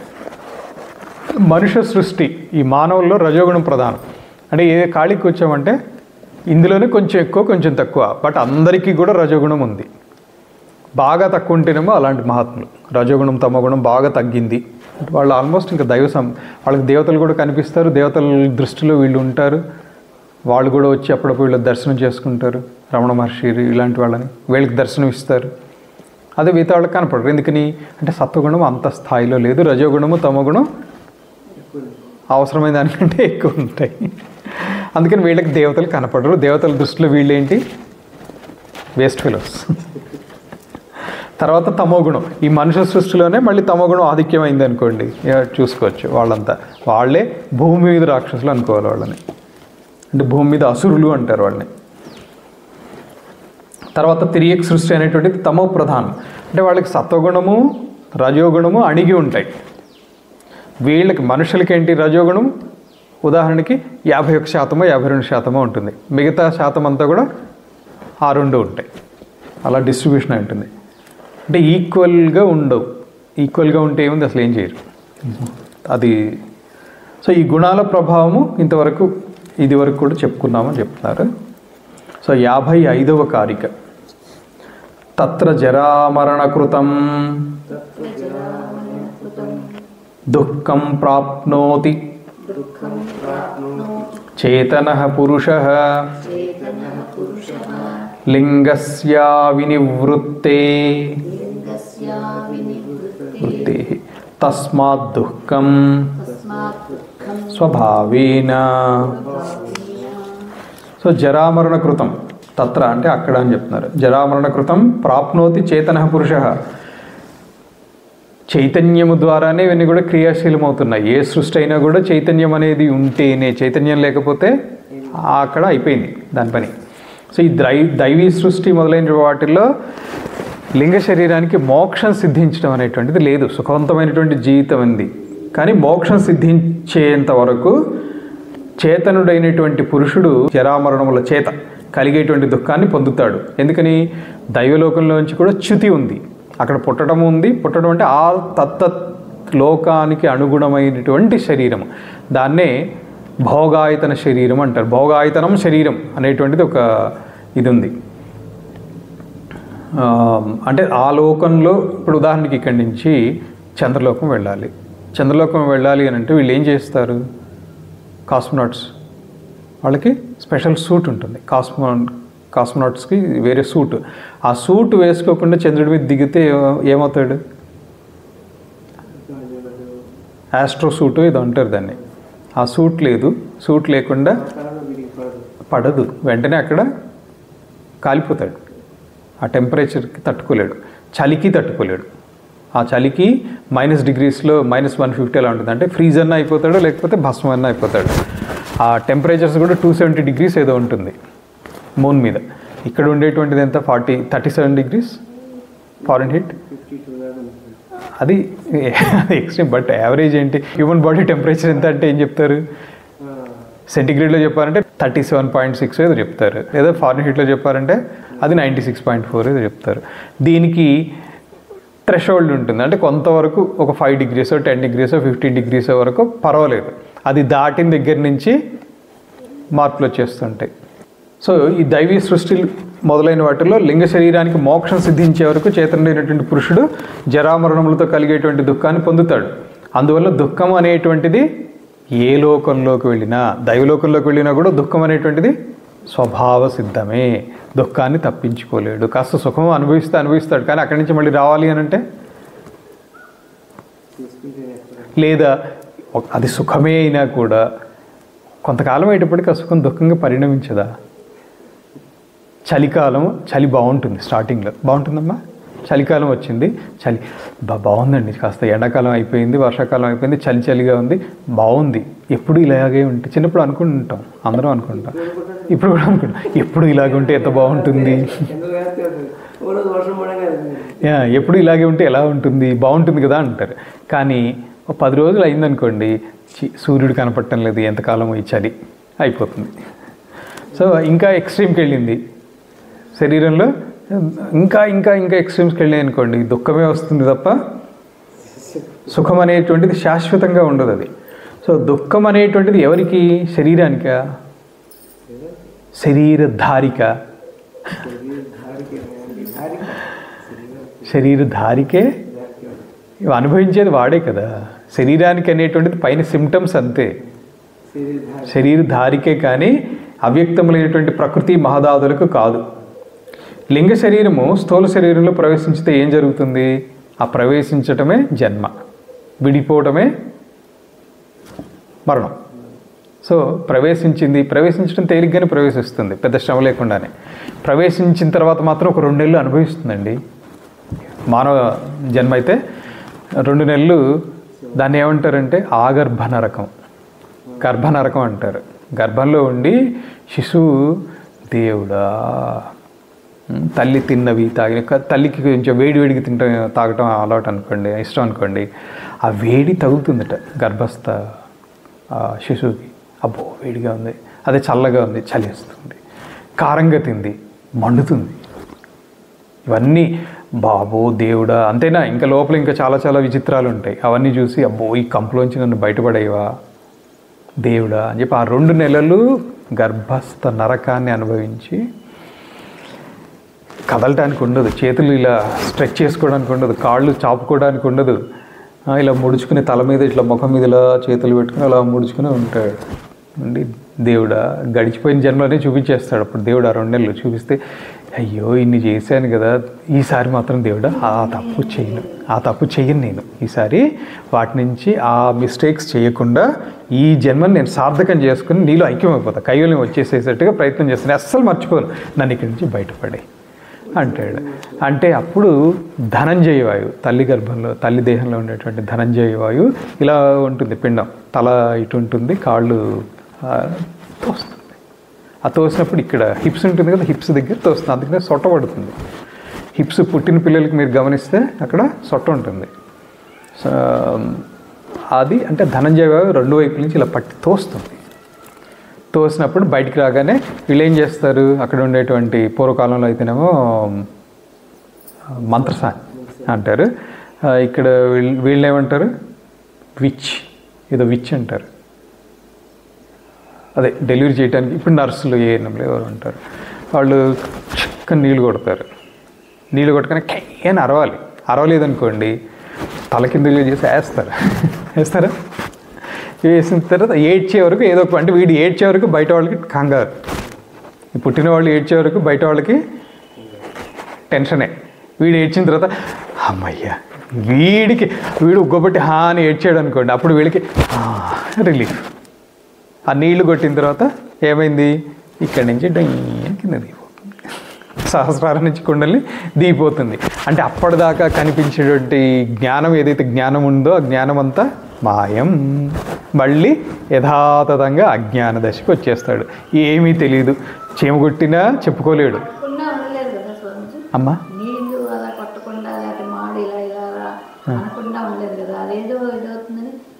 మనుష్య సృష్టి ఈ మానవుల్లో రజోగుణం ప్రధానం. అంటే ఏ ఖాళీకి వచ్చామంటే ఇందులోనే కొంచెం ఎక్కువ కొంచెం తక్కువ, బట్ అందరికీ కూడా రజోగుణం ఉంది. బాగా తక్కువ ఉంటేనేమో అలాంటి మహాత్ములు, రజోగుణం తమోగుణం బాగా తగ్గింది వాళ్ళు ఆల్మోస్ట్ ఇంకా వాళ్ళకి దేవతలు కూడా కనిపిస్తారు, దేవతల దృష్టిలో వీళ్ళు ఉంటారు, వాళ్ళు కూడా వచ్చి అప్పుడప్పుడు వీళ్ళ దర్శనం చేసుకుంటారు. రమణ మహర్షి ఇలాంటి వాళ్ళని వీళ్ళకి దర్శనం ఇస్తారు. అదే మిగతా వాళ్ళకి కనపడరు. ఎందుకని అంటే సత్వగుణం అంత స్థాయిలో లేదు, రజోగుణము తమోగుణం అవసరమైన దానికంటే ఎక్కువ ఉంటాయి. అందుకని వీళ్ళకి దేవతలు కనపడరు. దేవతల దృష్టిలో వీళ్ళేంటి, వేస్ట్ ఫెలోస్. తర్వాత తమోగుణం, ఈ మనుష్య సృష్టిలోనే మళ్ళీ తమోగుణం ఆధిక్యమైంది అనుకోండి, చూసుకోవచ్చు. వాళ్ళే భూమి మీద రాక్షసులు అనుకోవాలి వాళ్ళని. అంటే భూమి మీద అసురులు అంటారు వాళ్ళని. తర్వాత తిరియక్ సృష్టి అనేటువంటిది తమో ప్రధానం. అంటే వాళ్ళకి సత్వగుణము రజోగుణము అణిగి ఉంటాయి. వీళ్ళకి మనుషులకి ఏంటి రజోగుణం ఉదాహరణకి 51% 52% ఉంటుంది, మిగతా శాతం అంతా కూడా ఆ రెండు ఉంటాయి. అలా డిస్ట్రిబ్యూషన్ అయి ఉంటుంది. అంటే ఈక్వల్గా ఉండవు. ఈక్వల్గా ఉంటే ఏముంది, అసలు ఏం చేయరు అది. సో ఈ గుణాల ప్రభావము ఇంతవరకు ఇది వరకు కూడా చెప్పుకున్నామని చెప్తున్నారు. సో 55వ కారిక. తత్ర జరామరణకృతం దుఃఖం ప్రాప్నోతి చేతనః పురుషః లింగస్యా వినివృత్తే తస్మాత్ దుఃఖం స్వభావేన. సో జరామరణకృతం తత్ర అంటే అక్కడ అని చెప్తున్నారు. జరామరణకృతం ప్రాప్నోతి చేతనః పురుషః. చైతన్యము ద్వారానే ఇవన్నీ కూడా క్రియాశీలమవుతున్నాయి. ఏ సృష్టి అయినా కూడా చైతన్యం అనేది ఉంటేనే, చైతన్యం లేకపోతే అక్కడ అయిపోయింది దాని పని. సో ఈ దైవీ సృష్టి మొదలైన వాటిల్లో లింగ శరీరానికి మోక్షం సిద్ధించడం అనేటువంటిది లేదు. సుఖవంతమైనటువంటి జీవితం ఉంది, కానీ మోక్షం సిద్ధించేంత వరకు చేతనుడైనటువంటి పురుషుడు జరామరణముల చేత కలిగేటువంటి దుఃఖాన్ని పొందుతాడు. ఎందుకని దైవలోకంలోంచి కూడా చ్యుతి ఉంది, అక్కడ పుట్టడం ఉంది. పుట్టడం అంటే ఆ తత్తత్ లోకానికి అనుగుణమైనటువంటి శరీరం, దాన్నే భోగాయతన శరీరం అంటారు. భోగాయతనం శరీరం అనేటువంటిది ఒక ఇది ఉంది. అంటే ఆ లోకంలో ఇప్పుడు ఉదాహరణకి ఇక్కడి నుంచి చంద్రలోకం వెళ్ళాలి. చంద్రలోకం వెళ్ళాలి అని అంటే వీళ్ళు ఏం చేస్తారు, కాస్మోనాట్స్ వాళ్ళకి స్పెషల్ సూట్ ఉంటుంది. కాస్మోనాట్స్కి వేరే సూట్. ఆ సూట్ వేసుకోకుండా చంద్రుడి మీద దిగితే ఏమవుతాడు, ఆస్ట్రో సూట్ ఏదో అంటారు దాన్ని. ఆ సూట్ లేదు, సూట్ లేకుండా పడదు, వెంటనే అక్కడ కాలిపోతాడు. ఆ టెంపరేచర్కి తట్టుకోలేడు, చలికి తట్టుకోలేడు. ఆ చలికి -డిగ్రీస్లో -150 అలా ఉంటుంది. అంటే ఫ్రీజ్ అన్న అయిపోతాడు, లేకపోతే భస్మం అన్న అయిపోతాడు. ఆ టెంపరేచర్స్ కూడా 270 degrees ఏదో ఉంటుంది మూన్ మీద. ఇక్కడ ఉండేటువంటిది ఎంత 37 degrees ఫారెన్హీట్. అది ఎక్స్ట్రీమ్. బట్ యావరేజ్ ఏంటి, హ్యూమన్ బాడీ టెంపరేచర్ ఎంత అంటే ఏం చెప్తారు? సెంటిగ్రేడ్లో చెప్పారంటే 37.6 ఏదో చెప్తారు, లేదా ఫారెన్హీట్లో చెప్పారంటే అది 96.4 ఏదో చెప్తారు. దీనికి థ్రెషోల్డ్ ఉంటుంది, అంటే కొంతవరకు ఒక 5 degrees 10 degrees 15 degrees వరకు పర్వాలేదు, అది దాటిన దగ్గర నుంచి మార్పులు వచ్చేస్తుంటాయి. సో ఈ దైవీ సృష్టి మొదలైన వాటిల్లో లింగ శరీరానికి మోక్షం సిద్ధించే వరకు చైతన్యుడైనటువంటి పురుషుడు జరామరణములతో కలిగేటువంటి దుఃఖాన్ని పొందుతాడు. అందువల్ల దుఃఖం అనేటువంటిది ఏ లోకంలోకి వెళ్ళినా, దైవలోకంలోకి వెళ్ళినా కూడా దుఃఖం అనేటువంటిది స్వభావ సిద్ధమే. దుఃఖాన్ని తప్పించుకోలేడు. కాస్త సుఖం అనుభవిస్తాడు, కానీ అక్కడి నుంచి మళ్ళీ రావాలి అని అంటే, లేదా అది సుఖమే అయినా కూడా కొంతకాలం అయ్యేటప్పటికి ఆ సుఖం దుఃఖంగా పరిణమించదా? చలి బాగుంటుంది, స్టార్టింగ్లో బాగుంటుందమ్మా. చలికాలం వచ్చింది, చలి బాగుందండి, కాస్త ఎండాకాలం అయిపోయింది, వర్షాకాలం అయిపోయింది, చలిగా ఉంది, బాగుంది, ఎప్పుడు ఇలాగే ఉంటే, చిన్నప్పుడు అనుకుంటాం, అందరం అనుకుంటాం, ఇప్పుడు కూడా అనుకుంటాం, ఎప్పుడు ఇలాగే ఉంటే ఎంత బాగుంటుంది, ఎప్పుడు ఇలాగే ఉంటే ఎలా ఉంటుంది, బాగుంటుంది కదా అంటారు. కానీ ఒక 10 రోజులు అయిందనుకోండి, సూర్యుడు కనపడటం లేదు, ఎంతకాలం ఈ చలి అయిపోతుంది. సో ఇంకా ఎక్స్ట్రీమ్కి వెళ్ళింది శరీరంలో, ఇంకా ఎక్స్ట్రీమ్స్కి వెళ్ళాయి అనుకోండి, దుఃఖమే వస్తుంది తప్ప సుఖం అనేటువంటిది శాశ్వతంగా ఉండదు. అది సో దుఃఖం అనేటువంటిది ఎవరికి? శరీరానికా? శరీరధారికే అనుభవించేది వాడే కదా. శరీరానికి అనేటువంటిది పైన సిమ్టమ్స్ అంతే, శరీరధారికే, కానీ అవ్యక్తములైనటువంటి ప్రకృతి మహదాదులకు కాదు. లింగ శరీరము స్థూల శరీరంలో ప్రవేశించితే ఏం జరుగుతుంది? ఆ ప్రవేశించటమే జన్మ, విడిపోవటమే మరణం. సో ప్రవేశించడం తేలిగ్గానే ప్రవేశిస్తుంది, పెద్ద శ్రమ లేకుండానే. ప్రవేశించిన తర్వాత మాత్రం ఒక 2 నెలలు అనుభవిస్తుందండి. మానవ జన్మ అయితే 2 నెలలు, దాన్ని ఏమంటారంటే ఆగర్భనరకం, గర్భనరకం అంటారు. గర్భంలో ఉండి శిశువు దేవుడా, తల్లి తిన్నవి తల్లికి కొంచెం వేడిగా తాగటం అలవాటు అనుకోండి, ఇష్టం అనుకోండి, ఆ వేడి తగులుతుందట గర్భస్థ శిశువుకి. అబ్బో వేడిగా ఉంది, అదే చల్లగా ఉంది, చలి వేస్తుంది. కారంగా తింది, మండుతుంది. ఇవన్నీ బాబో దేవుడా, అంతేనా? ఇంకా లోపల ఇంకా చాలా విచిత్రాలు ఉంటాయి. అవన్నీ చూసి అబ్బో ఈ కంపులోంచి నన్ను బయటపడేవా దేవుడా అని చెప్పి ఆ 2 నెలలు గర్భస్థ నరకాన్ని అనుభవించి, కదలటానికి ఉండదు, చేతులు ఇలా స్ట్రెచ్ చేసుకోవడానికి ఉండదు, కాళ్ళు చాపుకోవడానికి ఉండదు, ఇలా ముడుచుకుని తల మీద ఇట్లా ముఖం మీద ఇలా చేతులు పెట్టుకుని అలా ముడుచుకుని ఉంటాడు అండి. దేవుడా గడిచిపోయిన జన్మలోనే చూపించేస్తాడు. అప్పుడు దేవుడు ఆ 2 నెలలు చూపిస్తే, అయ్యో ఇన్ని చేశాను కదా, ఈసారి మాత్రం దేవుడా ఆ తప్పు చెయ్యను నేను, ఈసారి వాటి నుంచి ఆ మిస్టేక్స్ చేయకుండా ఈ జన్మని నేను సార్థకం చేసుకుని నీలో ఐక్యమైపోతా, కైవల్యం వచ్చేసేటట్టుగా ప్రయత్నం చేస్తాను, అస్సలు మర్చిపోను, నన్ను ఇక్కడి నుంచి బయటపడే అంటాడు. అంటే అప్పుడు ధనంజయ వాయువు, తల్లి దేహంలో ఉండేటువంటి ధనంజయ వాయువు ఇలా ఉంటుంది, పిండం తల ఇటు ఉంటుంది, కాళ్ళు తోస్తుంది. ఆ తోసినప్పుడు ఇక్కడ హిప్స్ ఉంటుంది కదా, హిప్స్ దగ్గర తోస్తుంది, అందుకనే సొట్ట పడుతుంది. హిప్స్ పుట్టిన పిల్లలకి మీరు గమనిస్తే అక్కడ సొట్ట ఉంటుంది. అది అంటే ధనంజయ వాయువు 2 వైపుల నుంచి ఇలా పట్టి తోస్తుంది. తోసినప్పుడు బయటికి రాగానే వీళ్ళు ఏం చేస్తారు, అక్కడ ఉండేటువంటి పూర్వకాలంలో అయితేనేమో మంత్రసాని అంటారు, ఇక్కడ వీళ్ళు ఏమంటారు విచ్ అంటారు. అదే డెలివరీ చేయడానికి ఇప్పుడు నర్సులు ఏఎన్ఎంలు ఎవరు ఉంటారు, వాళ్ళు చిక్కని నీళ్ళు కొడతారు. నీళ్ళు కొట్టుకొని కేన్ అరవలేదనుకోండి, తల కిందలు చేసి వేస్తారా? వేసిన తర్వాత ఏడ్చే వరకు ఏదో ఒక, అంటే వీడు ఏడ్చే వరకు బయట వాళ్ళకి కంగారు, పుట్టిన వాళ్ళు ఏడ్చే వరకు బయట వాళ్ళకి టెన్షనే. వీడు ఏడ్చిన తర్వాత అమ్మయ్య, వీడు ఉగ్గబట్టి అని ఏడ్చాడు అనుకోండి, అప్పుడు వీళ్ళకి రిలీఫ్. ఆ నీళ్లు కొట్టిన తర్వాత ఏమైంది, ఇక్కడి నుంచి కింద దిగిపోతుంది, సహస్రాల నుంచి కుండల్ని దిగిపోతుంది. అంటే అప్పటిదాకా కనిపించేటువంటి జ్ఞానం, ఏదైతే జ్ఞానం ఉందో ఆ జ్ఞానం అంతా మాయం. మళ్ళీ యథాతథంగా అజ్ఞాన దశకు వచ్చేస్తాడు. ఏమీ తెలియదు, చీమగొట్టినా చెప్పుకోలేడు. అమ్మా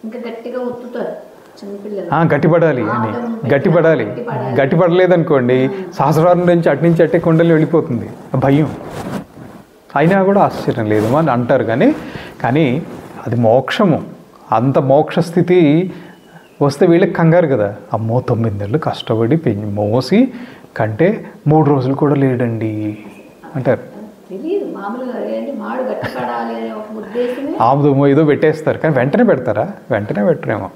ఇంకా గట్టిగా ఒత్తుతారు చిన్నపిల్లలు. గట్టిపడాలి అని, గట్టిపడాలి. గట్టిపడలేదనుకోండి సహస్రారం నుంచి అట్టే కొండలు వెళ్ళిపోతుంది. భయం. అయినా కూడా ఆశ్చర్యం లేదు అని అంటారు. కానీ అది మోక్షము. అంత మోక్ష స్థితి వస్తే వీళ్ళకి కంగారు కదా. అమ్మో 9 నెలలు కష్టపడి మోసి కంటే 3 రోజులు కూడా లేడండి అంటారు. తెలియదు మామూలుగా ఏంటి మాడు గట్టిపడాలి అనే ఒక ఉద్దేశమే. ఆముదమో ఏదో పెట్టేస్తారు, కానీ వెంటనే పెడతారా? వెంటనే పెట్టరేమో.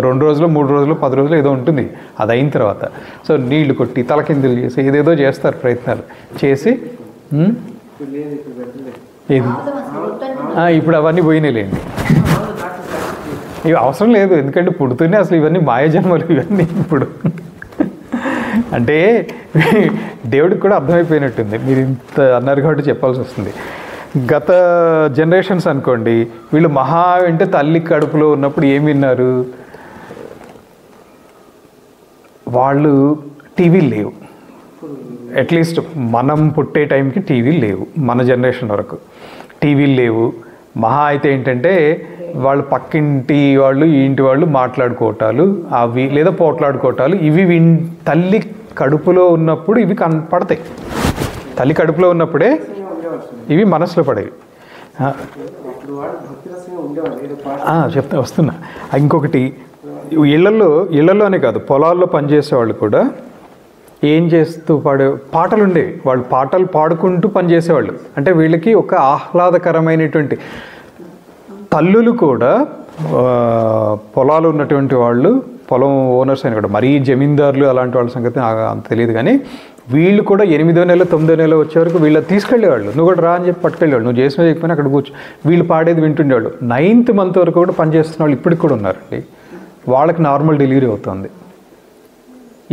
2 రోజులు 3 రోజులు 10 రోజులు ఏదో ఉంటుంది. అది అయిన తర్వాత సో నీళ్లు కొట్టి తలకిందులు చేసి ఏదేదో చేస్తారు, ప్రయత్నాలు చేసి. ఏది ఇప్పుడు అవన్నీ పోయినాయిలేండి. ఇవి అవసరం లేదు, ఎందుకంటే పుడుతూనే అసలు ఇవన్నీ మాయజన్మలు ఇవన్నీ. ఇప్పుడు అంటే దేవుడికి కూడా అర్థమైపోయినట్టుంది. మీరు ఇంత అన్నారు కాబట్టి చెప్పాల్సి వస్తుంది. గత జనరేషన్స్ అనుకోండి, వీళ్ళు మహా అంటే తల్లి కడుపులో ఉన్నప్పుడు ఏమి విన్నారు? వాళ్ళు టీవీలు లేవు. అట్లీస్ట్ మనం పుట్టే టైంకి టీవీలు లేవు. మన జనరేషన్ వరకు టీవీలు లేవు. మహా అయితే ఏంటంటే వాళ్ళు పక్కింటి వాళ్ళు ఈ ఇంటి వాళ్ళు మాట్లాడుకోవటాలు అవి, లేదా పోట్లాడుకోవటాలు ఇవి తల్లి కడుపులో ఉన్నప్పుడు ఇవి కనపడతాయి. తల్లి కడుపులో ఉన్నప్పుడే ఇవి మనసులో పడేవి. వస్తున్నా. ఇంకొకటి, ఇళ్లలోనే కాదు పొలాల్లో పనిచేసేవాళ్ళు కూడా ఏం చేస్తూ పాటలు ఉండేవి. వాళ్ళు పాటలు పాడుకుంటూ పనిచేసేవాళ్ళు. అంటే వీళ్ళకి ఒక ఆహ్లాదకరమైనటువంటి, తల్లులు కూడా పొలాలు ఉన్నటువంటి వాళ్ళు, పొలం ఓనర్స్ అయిన కూడా, మరీ జమీందారులు అలాంటి వాళ్ళ సంగతి అంత తెలియదు, కానీ వీళ్ళు కూడా 8వ నెల 9వ నెల వచ్చే వరకు వీళ్ళ తీసుకెళ్ళేవాళ్ళు. నువ్వు కూడా రా అని చెప్పి పట్టుకెళ్ళేవాళ్ళు. నువ్వు చేసినా చెప్పినా అక్కడ కూర్చో, వీళ్ళు పాడేది వింటుండేవాళ్ళు. 9th మంత్ వరకు కూడా పనిచేస్తున్న వాళ్ళు ఇప్పటికి కూడా ఉన్నారండి. వాళ్ళకి నార్మల్ డెలివరీ అవుతుంది.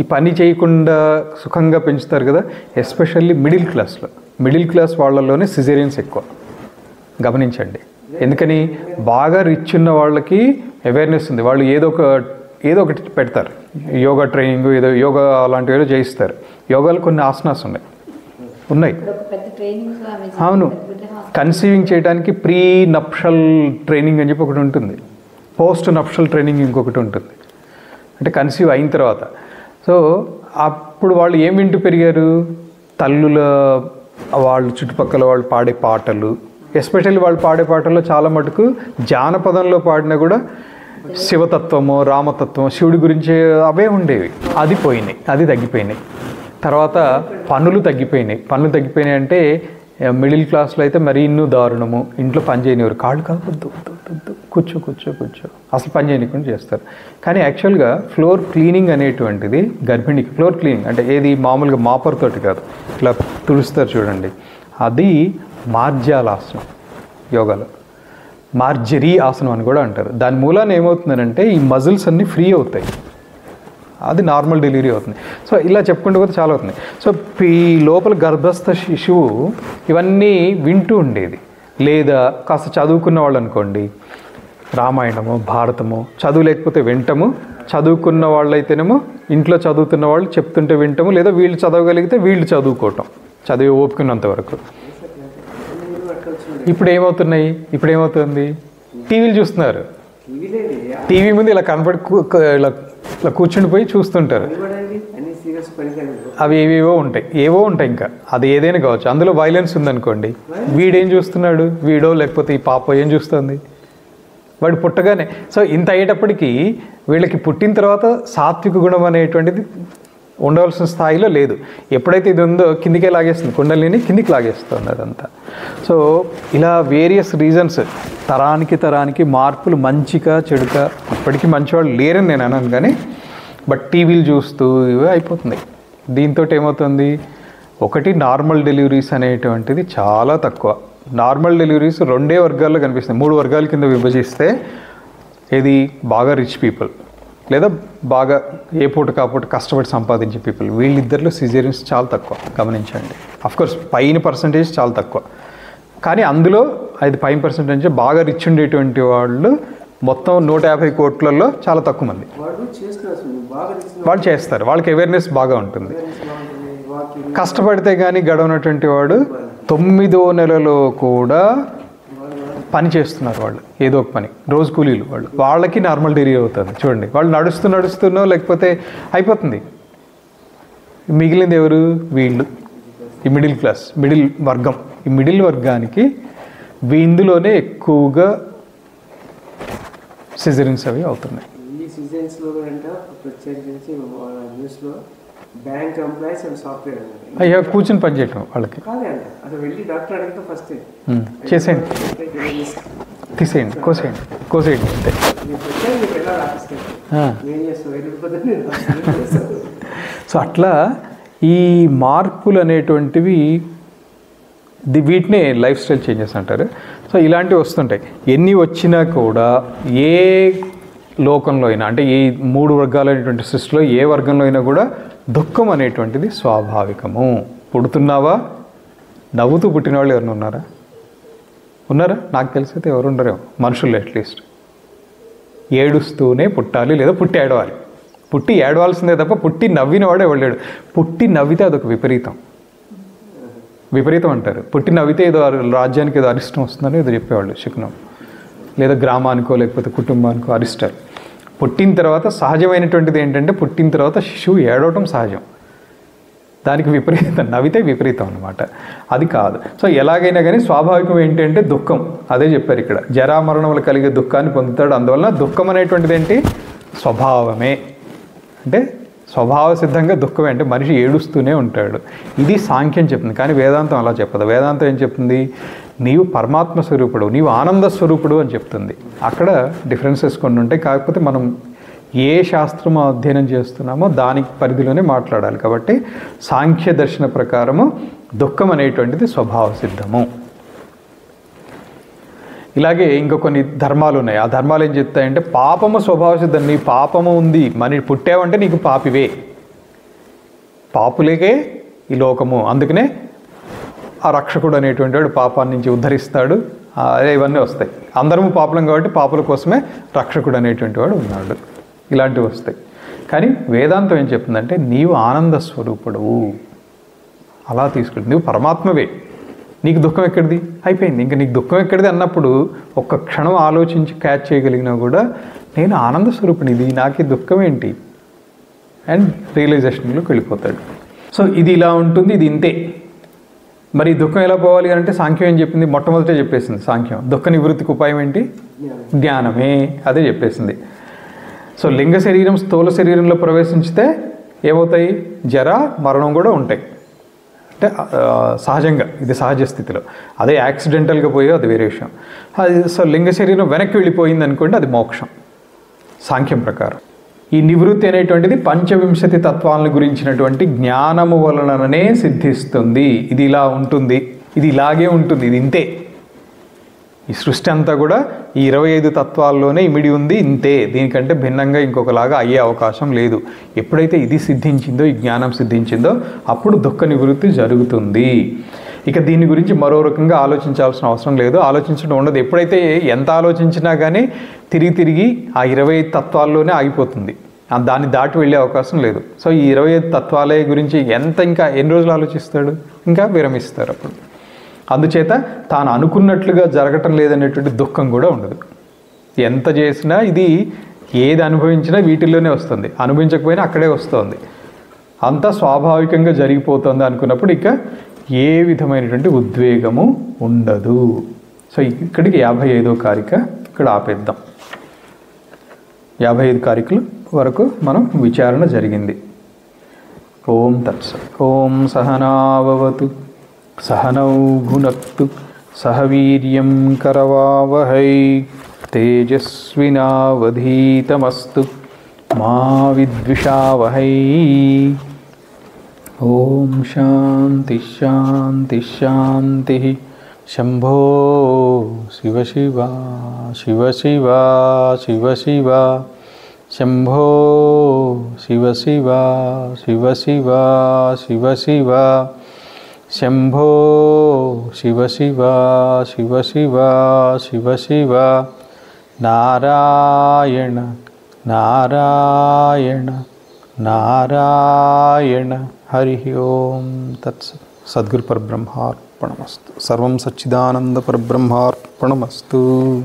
ఈ పని చేయకుండా సుఖంగా పెంచుతారు కదా, ఎస్పెషల్లీ మిడిల్ క్లాస్ వాళ్ళలోనే సిజేరియన్స్ ఎక్కువ. గమనించండి. ఎందుకని? బాగా రిచ్ ఉన్న వాళ్ళకి అవేర్నెస్ ఉంది. వాళ్ళు ఏదో ఒకటి పెడతారు. యోగా ట్రైనింగ్, ఏదో యోగా అలాంటివి ఏదో చేయిస్తారు. యోగాలో కొన్ని ఆసనాస్ ఉన్నాయి. అవును. కన్సీవింగ్ చేయడానికి ప్రీ నప్షల్ ట్రైనింగ్ అని చెప్పి ఒకటి ఉంటుంది. పోస్ట్ నప్షల్ ట్రైనింగ్ ఇంకొకటి ఉంటుంది. అంటే కన్సీవ్ అయిన తర్వాత. సో అప్పుడు వాళ్ళు ఏం వింటూ పెరిగారు? తల్లుల వాళ్ళు చుట్టుపక్కల వాళ్ళు పాడే పాటలు, ఎస్పెషల్లీ వాళ్ళు పాడే పాటల్లో చాలా మటుకు జానపదంలో పాడినా కూడా శివతత్వము, రామతత్వం, శివుడి గురించి అవే ఉండేవి. అది పోయినాయి, అది తగ్గిపోయినాయి. తర్వాత పనులు తగ్గిపోయినాయి అంటే మిడిల్ క్లాస్లో అయితే మరీ ఇన్నూ దారుణము. ఇంట్లో పని చేయనివారు. కాళ్ళు కలపొద్దు, కూర్చో అసలు పని చేయనికుండా చేస్తారు. కానీ యాక్చువల్గా ఫ్లోర్ క్లీనింగ్ అనేటువంటిది గర్భిణికి, ఫ్లోర్ క్లీనింగ్ అంటే ఏది మామూలుగా మాపర్ తోటి కాదు, ఇట్లా తుడుస్తారు చూడండి, అది మార్జాలాసనం. యోగాలో మార్జరీ ఆసనం అని కూడా అంటారు. దాని మూలాన ఏమవుతుందంటే ఈ మజిల్స్ అన్నీ ఫ్రీ అవుతాయి. అది నార్మల్ డెలివరీ అవుతుంది. సో ఇలా చెప్పుకుంటూ పోతే చాలా అవుతుంది. సో ఈ లోపల గర్భస్థ శిశువు ఇవన్నీ వింటూ ఉండేది. లేదా కాస్త చదువుకున్న వాళ్ళు అనుకోండి, రామాయణము, భారతము, చదువు లేకపోతే వింటము, చదువుకున్న వాళ్ళు అయితేనేమో ఇంట్లో చదువుతున్న వాళ్ళు చెప్తుంటే వింటము, లేదా వీళ్ళు చదవగలిగితే వీళ్ళు చదువుకోవటం, చదివి ఓపుకున్నంత వరకు. ఇప్పుడు ఏమవుతుంది? టీవీలు చూస్తున్నారు. టీవీ ముందు ఇలా కనపడి ఇలా కూర్చుని పోయి చూస్తుంటారు. అవి ఏవో ఉంటాయి. ఇంకా అది ఏదైనా కావచ్చు. అందులో వైలెన్స్ ఉందనుకోండి, వీడేం చూస్తున్నాడు, వీడో లేకపోతే ఈ పాప ఏం చూస్తుంది, వాడు పుట్టగానే. సో ఇంత అయ్యేటప్పటికీ వీళ్ళకి పుట్టిన తర్వాత సాత్విక గుణం అనేటువంటిది ఉండవలసిన స్థాయిలో లేదు. ఎప్పుడైతే ఇది ఉందో కిందికే లాగేస్తుంది, కుండలిని కిందికి లాగేస్తుంది అదంతా. సో ఇలా వేరియస్ రీజన్స్, తరానికి మార్పులు, మంచిగా చెడుగా. ఇప్పటికీ మంచివాళ్ళు లేరని నేను అన్నాను, కానీ బట్ టీవీలు చూస్తూ ఇవే అయిపోతుంది. దీంతో ఏమవుతుంది? ఒకటి, నార్మల్ డెలివరీస్ అనేటువంటిది చాలా తక్కువ. నార్మల్ డెలివరీస్ 2 వర్గాల్లో కనిపిస్తాయి. 3 వర్గాల కింద విభజిస్తే, ఏది బాగా రిచ్ పీపుల్, లేదా బాగా ఏ పూట కాపూట కష్టపడి సంపాదించే పీపుల్, వీళ్ళిద్దరిలో సిజేరియన్స్ చాలా తక్కువ. గమనించండి. అఫ్కోర్స్ పైన పర్సంటేజ్ చాలా తక్కువ, కానీ అందులో 5% బాగా రిచ్ ఉండేటువంటి వాళ్ళు మొత్తం 150 కోట్లలో చాలా తక్కువ మంది వాళ్ళు చేస్తారు. వాళ్ళకి అవేర్నెస్ బాగా ఉంటుంది. కష్టపడితే కానీ గడవనటువంటి వాడు 9వ నెలలో కూడా పని చేస్తున్నారు వాళ్ళు, ఏదో ఒక పని, రోజు కూలీలు వాళ్ళు, వాళ్ళకి నార్మల్ డెలివరీ అవుతుంది. చూడండి, వాళ్ళు నడుస్తున్నో లేకపోతే అయిపోతుంది. మిగిలింది ఎవరు? వీళ్ళు, ఈ మిడిల్ క్లాస్, మిడిల్ వర్గం. ఈ మిడిల్ వర్గానికి ఇందులోనే ఎక్కువగా సిజరింగ్స్ అవి అవుతున్నాయి. ఈ సీజన్స్లో అంటే ప్రత్యేకించి న్యూస్లో బ్యాంక్ ఎంప్లాయీస్ అండ్ సాఫ్ట్వేర్ అయ్యా కూర్చొని పని చేయటం వాళ్ళకి కాదే అంట. అసలు వెళ్ళి డాక్టర్ అడిగితే ఫస్ట్ చేసేయండి, తీసేయండి, కోసేయండి అంతే. మీకు ఎలా రాపిస్తాను ఏం చేస్తావు వెళ్ళిపోతే. సో అట్లా ఈ మార్పులు అనేటువంటివి వీటినే లైఫ్ స్టైల్ చేంజెస్ అంటారు. సో ఇలాంటివి వస్తుంటాయి. ఎన్ని వచ్చినా కూడా ఏ లోకంలో అయినా, అంటే ఈ 3 వర్గాలైనటువంటి సృష్టిలో ఏ వర్గంలో అయినా కూడా దుఃఖం అనేటువంటిది స్వాభావికము. పుడుతున్నావా? నవ్వుతూ పుట్టిన వాళ్ళు ఎవరైనా ఉన్నారా? నాకు తెలిసైతే ఎవరు ఉండరేమో, మనుషుల్లో అట్లీస్ట్. ఏడుస్తూనే పుట్టాలి, లేదా పుట్టి ఏడవాలి. పుట్టి ఏడవాల్సిందే తప్ప పుట్టి నవ్వినవాడు ఎవడలేడు. పుట్టి నవ్వితే అదొక విపరీతం అంటారు. పుట్టి నవ్వితే ఏదో రాజ్యానికి ఏదో అరిష్టం వస్తుందని ఏదో చెప్పేవాళ్ళు శకునం, లేదా గ్రామానికో లేకపోతే కుటుంబానికో అరిష్టాలు. పుట్టిన తర్వాత సహజమైనటువంటిది ఏంటంటే, పుట్టిన తర్వాత శిశువు ఏడవటం సహజం. దానికి విపరీతం, నవ్వితే విపరీతం అనమాట. అది కాదు. సో ఎలాగైనా కానీ స్వాభావికం ఏంటంటే దుఃఖం. అదే చెప్పారు ఇక్కడ, జరామరణములు కలిగే దుఃఖాన్ని పొందుతాడు. అందువలన దుఃఖం అనేటువంటిది ఏంటి? స్వభావమే. అంటే స్వభావ సిద్ధంగా దుఃఖమే, అంటే మనిషి ఏడుస్తూనే ఉంటాడు. ఇది సాంఖ్యం చెప్తుంది, కానీ వేదాంతం అలా చెప్పదు. వేదాంతం ఏం చెప్తుంది? నీవు పరమాత్మ స్వరూపుడు, నీవు ఆనంద స్వరూపుడు అని చెప్తుంది. అక్కడ డిఫరెన్సెస్ కొన్ని ఉంటాయి. కాకపోతే మనం ఏ శాస్త్రము అధ్యయనం చేస్తున్నామో దానికి పరిధిలోనే మాట్లాడాలి. కాబట్టి సాంఖ్య దర్శన ప్రకారము దుఃఖం అనేటువంటిది స్వభావ సిద్ధము. ఇలాగే ఇంకా కొన్ని ధర్మాలు ఉన్నాయి. ఆ ధర్మాలు ఏం చెప్తాయంటే, పాపము స్వభావ సిద్ధం. నీ పాపము ఉంది, మనిషి పుట్టావంటే నీకు పాపివే, పాపులేకే ఈ లోకము. అందుకనే ఆ రక్షకుడు అనేటువంటి వాడు పాపాన్ని నుంచి ఉద్ధరిస్తాడు. ఇవన్నీ వస్తాయి. అందరము పాపులం కాబట్టి పాపుల కోసమే రక్షకుడు అనేటువంటి వాడు ఉన్నాడు. ఇలాంటివి వస్తాయి. కానీ వేదాంతం ఏం చెప్తుందంటే, నీవు ఆనంద స్వరూపుడువు, అలా తీసుకుంటుంది. నువ్వు పరమాత్మవే, నీకు దుఃఖం ఎక్కడిది? అయిపోయింది. ఇంకా నీకు దుఃఖం ఎక్కడిది అన్నప్పుడు ఒక్క క్షణం ఆలోచించి క్యాచ్ చేయగలిగినా కూడా నేను ఆనంద స్వరూపునిది, నాకు దుఃఖం ఏంటి అండ్ రియలైజేషన్లోకి వెళ్ళిపోతాడు. సో ఇది ఇలా ఉంటుంది, ఇది ఇంతే. మరి దుఃఖం ఎలా పోవాలి అంటే సాంఖ్యం ఏం చెప్పింది? మొట్టమొదటే చెప్పేసింది సాంఖ్యం. దుఃఖ నివృత్తికి ఉపాయం ఏంటి? జ్ఞానమే. అదే చెప్పేసింది. సో లింగ శరీరం స్థూల శరీరంలో ప్రవేశించితే ఏమవుతాయి? జర మరణం కూడా ఉంటాయి. అంటే సహజంగా, ఇది సహజ స్థితిలో. అదే యాక్సిడెంటల్గా పోయో అది వేరే విషయం. అది సో లింగ శరీరం వెనక్కి వెళ్ళిపోయింది అనుకోండి, అది మోక్షం సాంఖ్యం ప్రకారం. ఈ నివృత్తి అనేటువంటిది పంచవింశతి తత్వాలను గురించినటువంటి జ్ఞానము వలననే సిద్ధిస్తుంది. ఇది ఇలా ఉంటుంది, ఇది ఇలాగే ఉంటుంది, ఇది ఇంతే. ఈ సృష్టి అంతా కూడా ఈ 25 తత్వాల్లోనే ఇమిడి ఉంది, ఇంతే. దీనికంటే భిన్నంగా ఇంకొకలాగా అయ్యే అవకాశం లేదు. ఎప్పుడైతే ఇది సిద్ధించిందో, ఈ జ్ఞానం సిద్ధించిందో, అప్పుడు దుఃఖ నివృత్తి జరుగుతుంది. ఇక దీని గురించి మరో రకంగా ఆలోచించాల్సిన అవసరం లేదు, ఆలోచించడం ఉండదు. ఎప్పుడైతే ఎంత ఆలోచించినా కానీ తిరిగి ఆ 25 తత్వాల్లోనే ఆగిపోతుంది. దాన్ని దాటి వెళ్ళే అవకాశం లేదు. సో ఈ 25 తత్వాలే గురించి ఇంకా ఎన్ని రోజులు ఆలోచిస్తాడు? ఇంకా విరమిస్తారు అప్పుడు. అందుచేత తాను అనుకున్నట్లుగా జరగటం లేదనేటువంటి దుఃఖం కూడా ఉండదు. ఎంత చేసినా, ఇది ఏది అనుభవించినా వీటిల్లోనే వస్తుంది, అనుభవించకపోయినా అక్కడే వస్తుంది. అంతా స్వాభావికంగా జరిగిపోతుంది అనుకున్నప్పుడు ఇక ఏ విధమైనటువంటి ఉద్వేగము ఉండదు. సో ఇక్కడికి 55వ కారిక ఇక్కడ ఆపేద్దాం. 55 కారికల వరకు మనం విచారణ జరిగింది. ఓం తత్సత్. ఓం సహనావవతు సహనౌ భునక్తు సహ వీర్యం కరవావహై తేజస్వినావధీతమస్తు మా విద్విషావహై. ఓం శాంతి శాంతి శాంతి. శంభో శివ శివ శివ శివ శివ శివ. శంభో శివ శివ శివ శివ శివ శివ. శంభో శివ శివ శివ శివ శివ శివ. నారాయణ నారాయణ నారాయణ. హరి ఓం తత్సత్. సద్గురు పరబ్రహ్మార్పణమస్తు. అర్పణమస్తు. సర్వం సచ్చిదానంద పరబ్రహ్మార్పణమస్తు.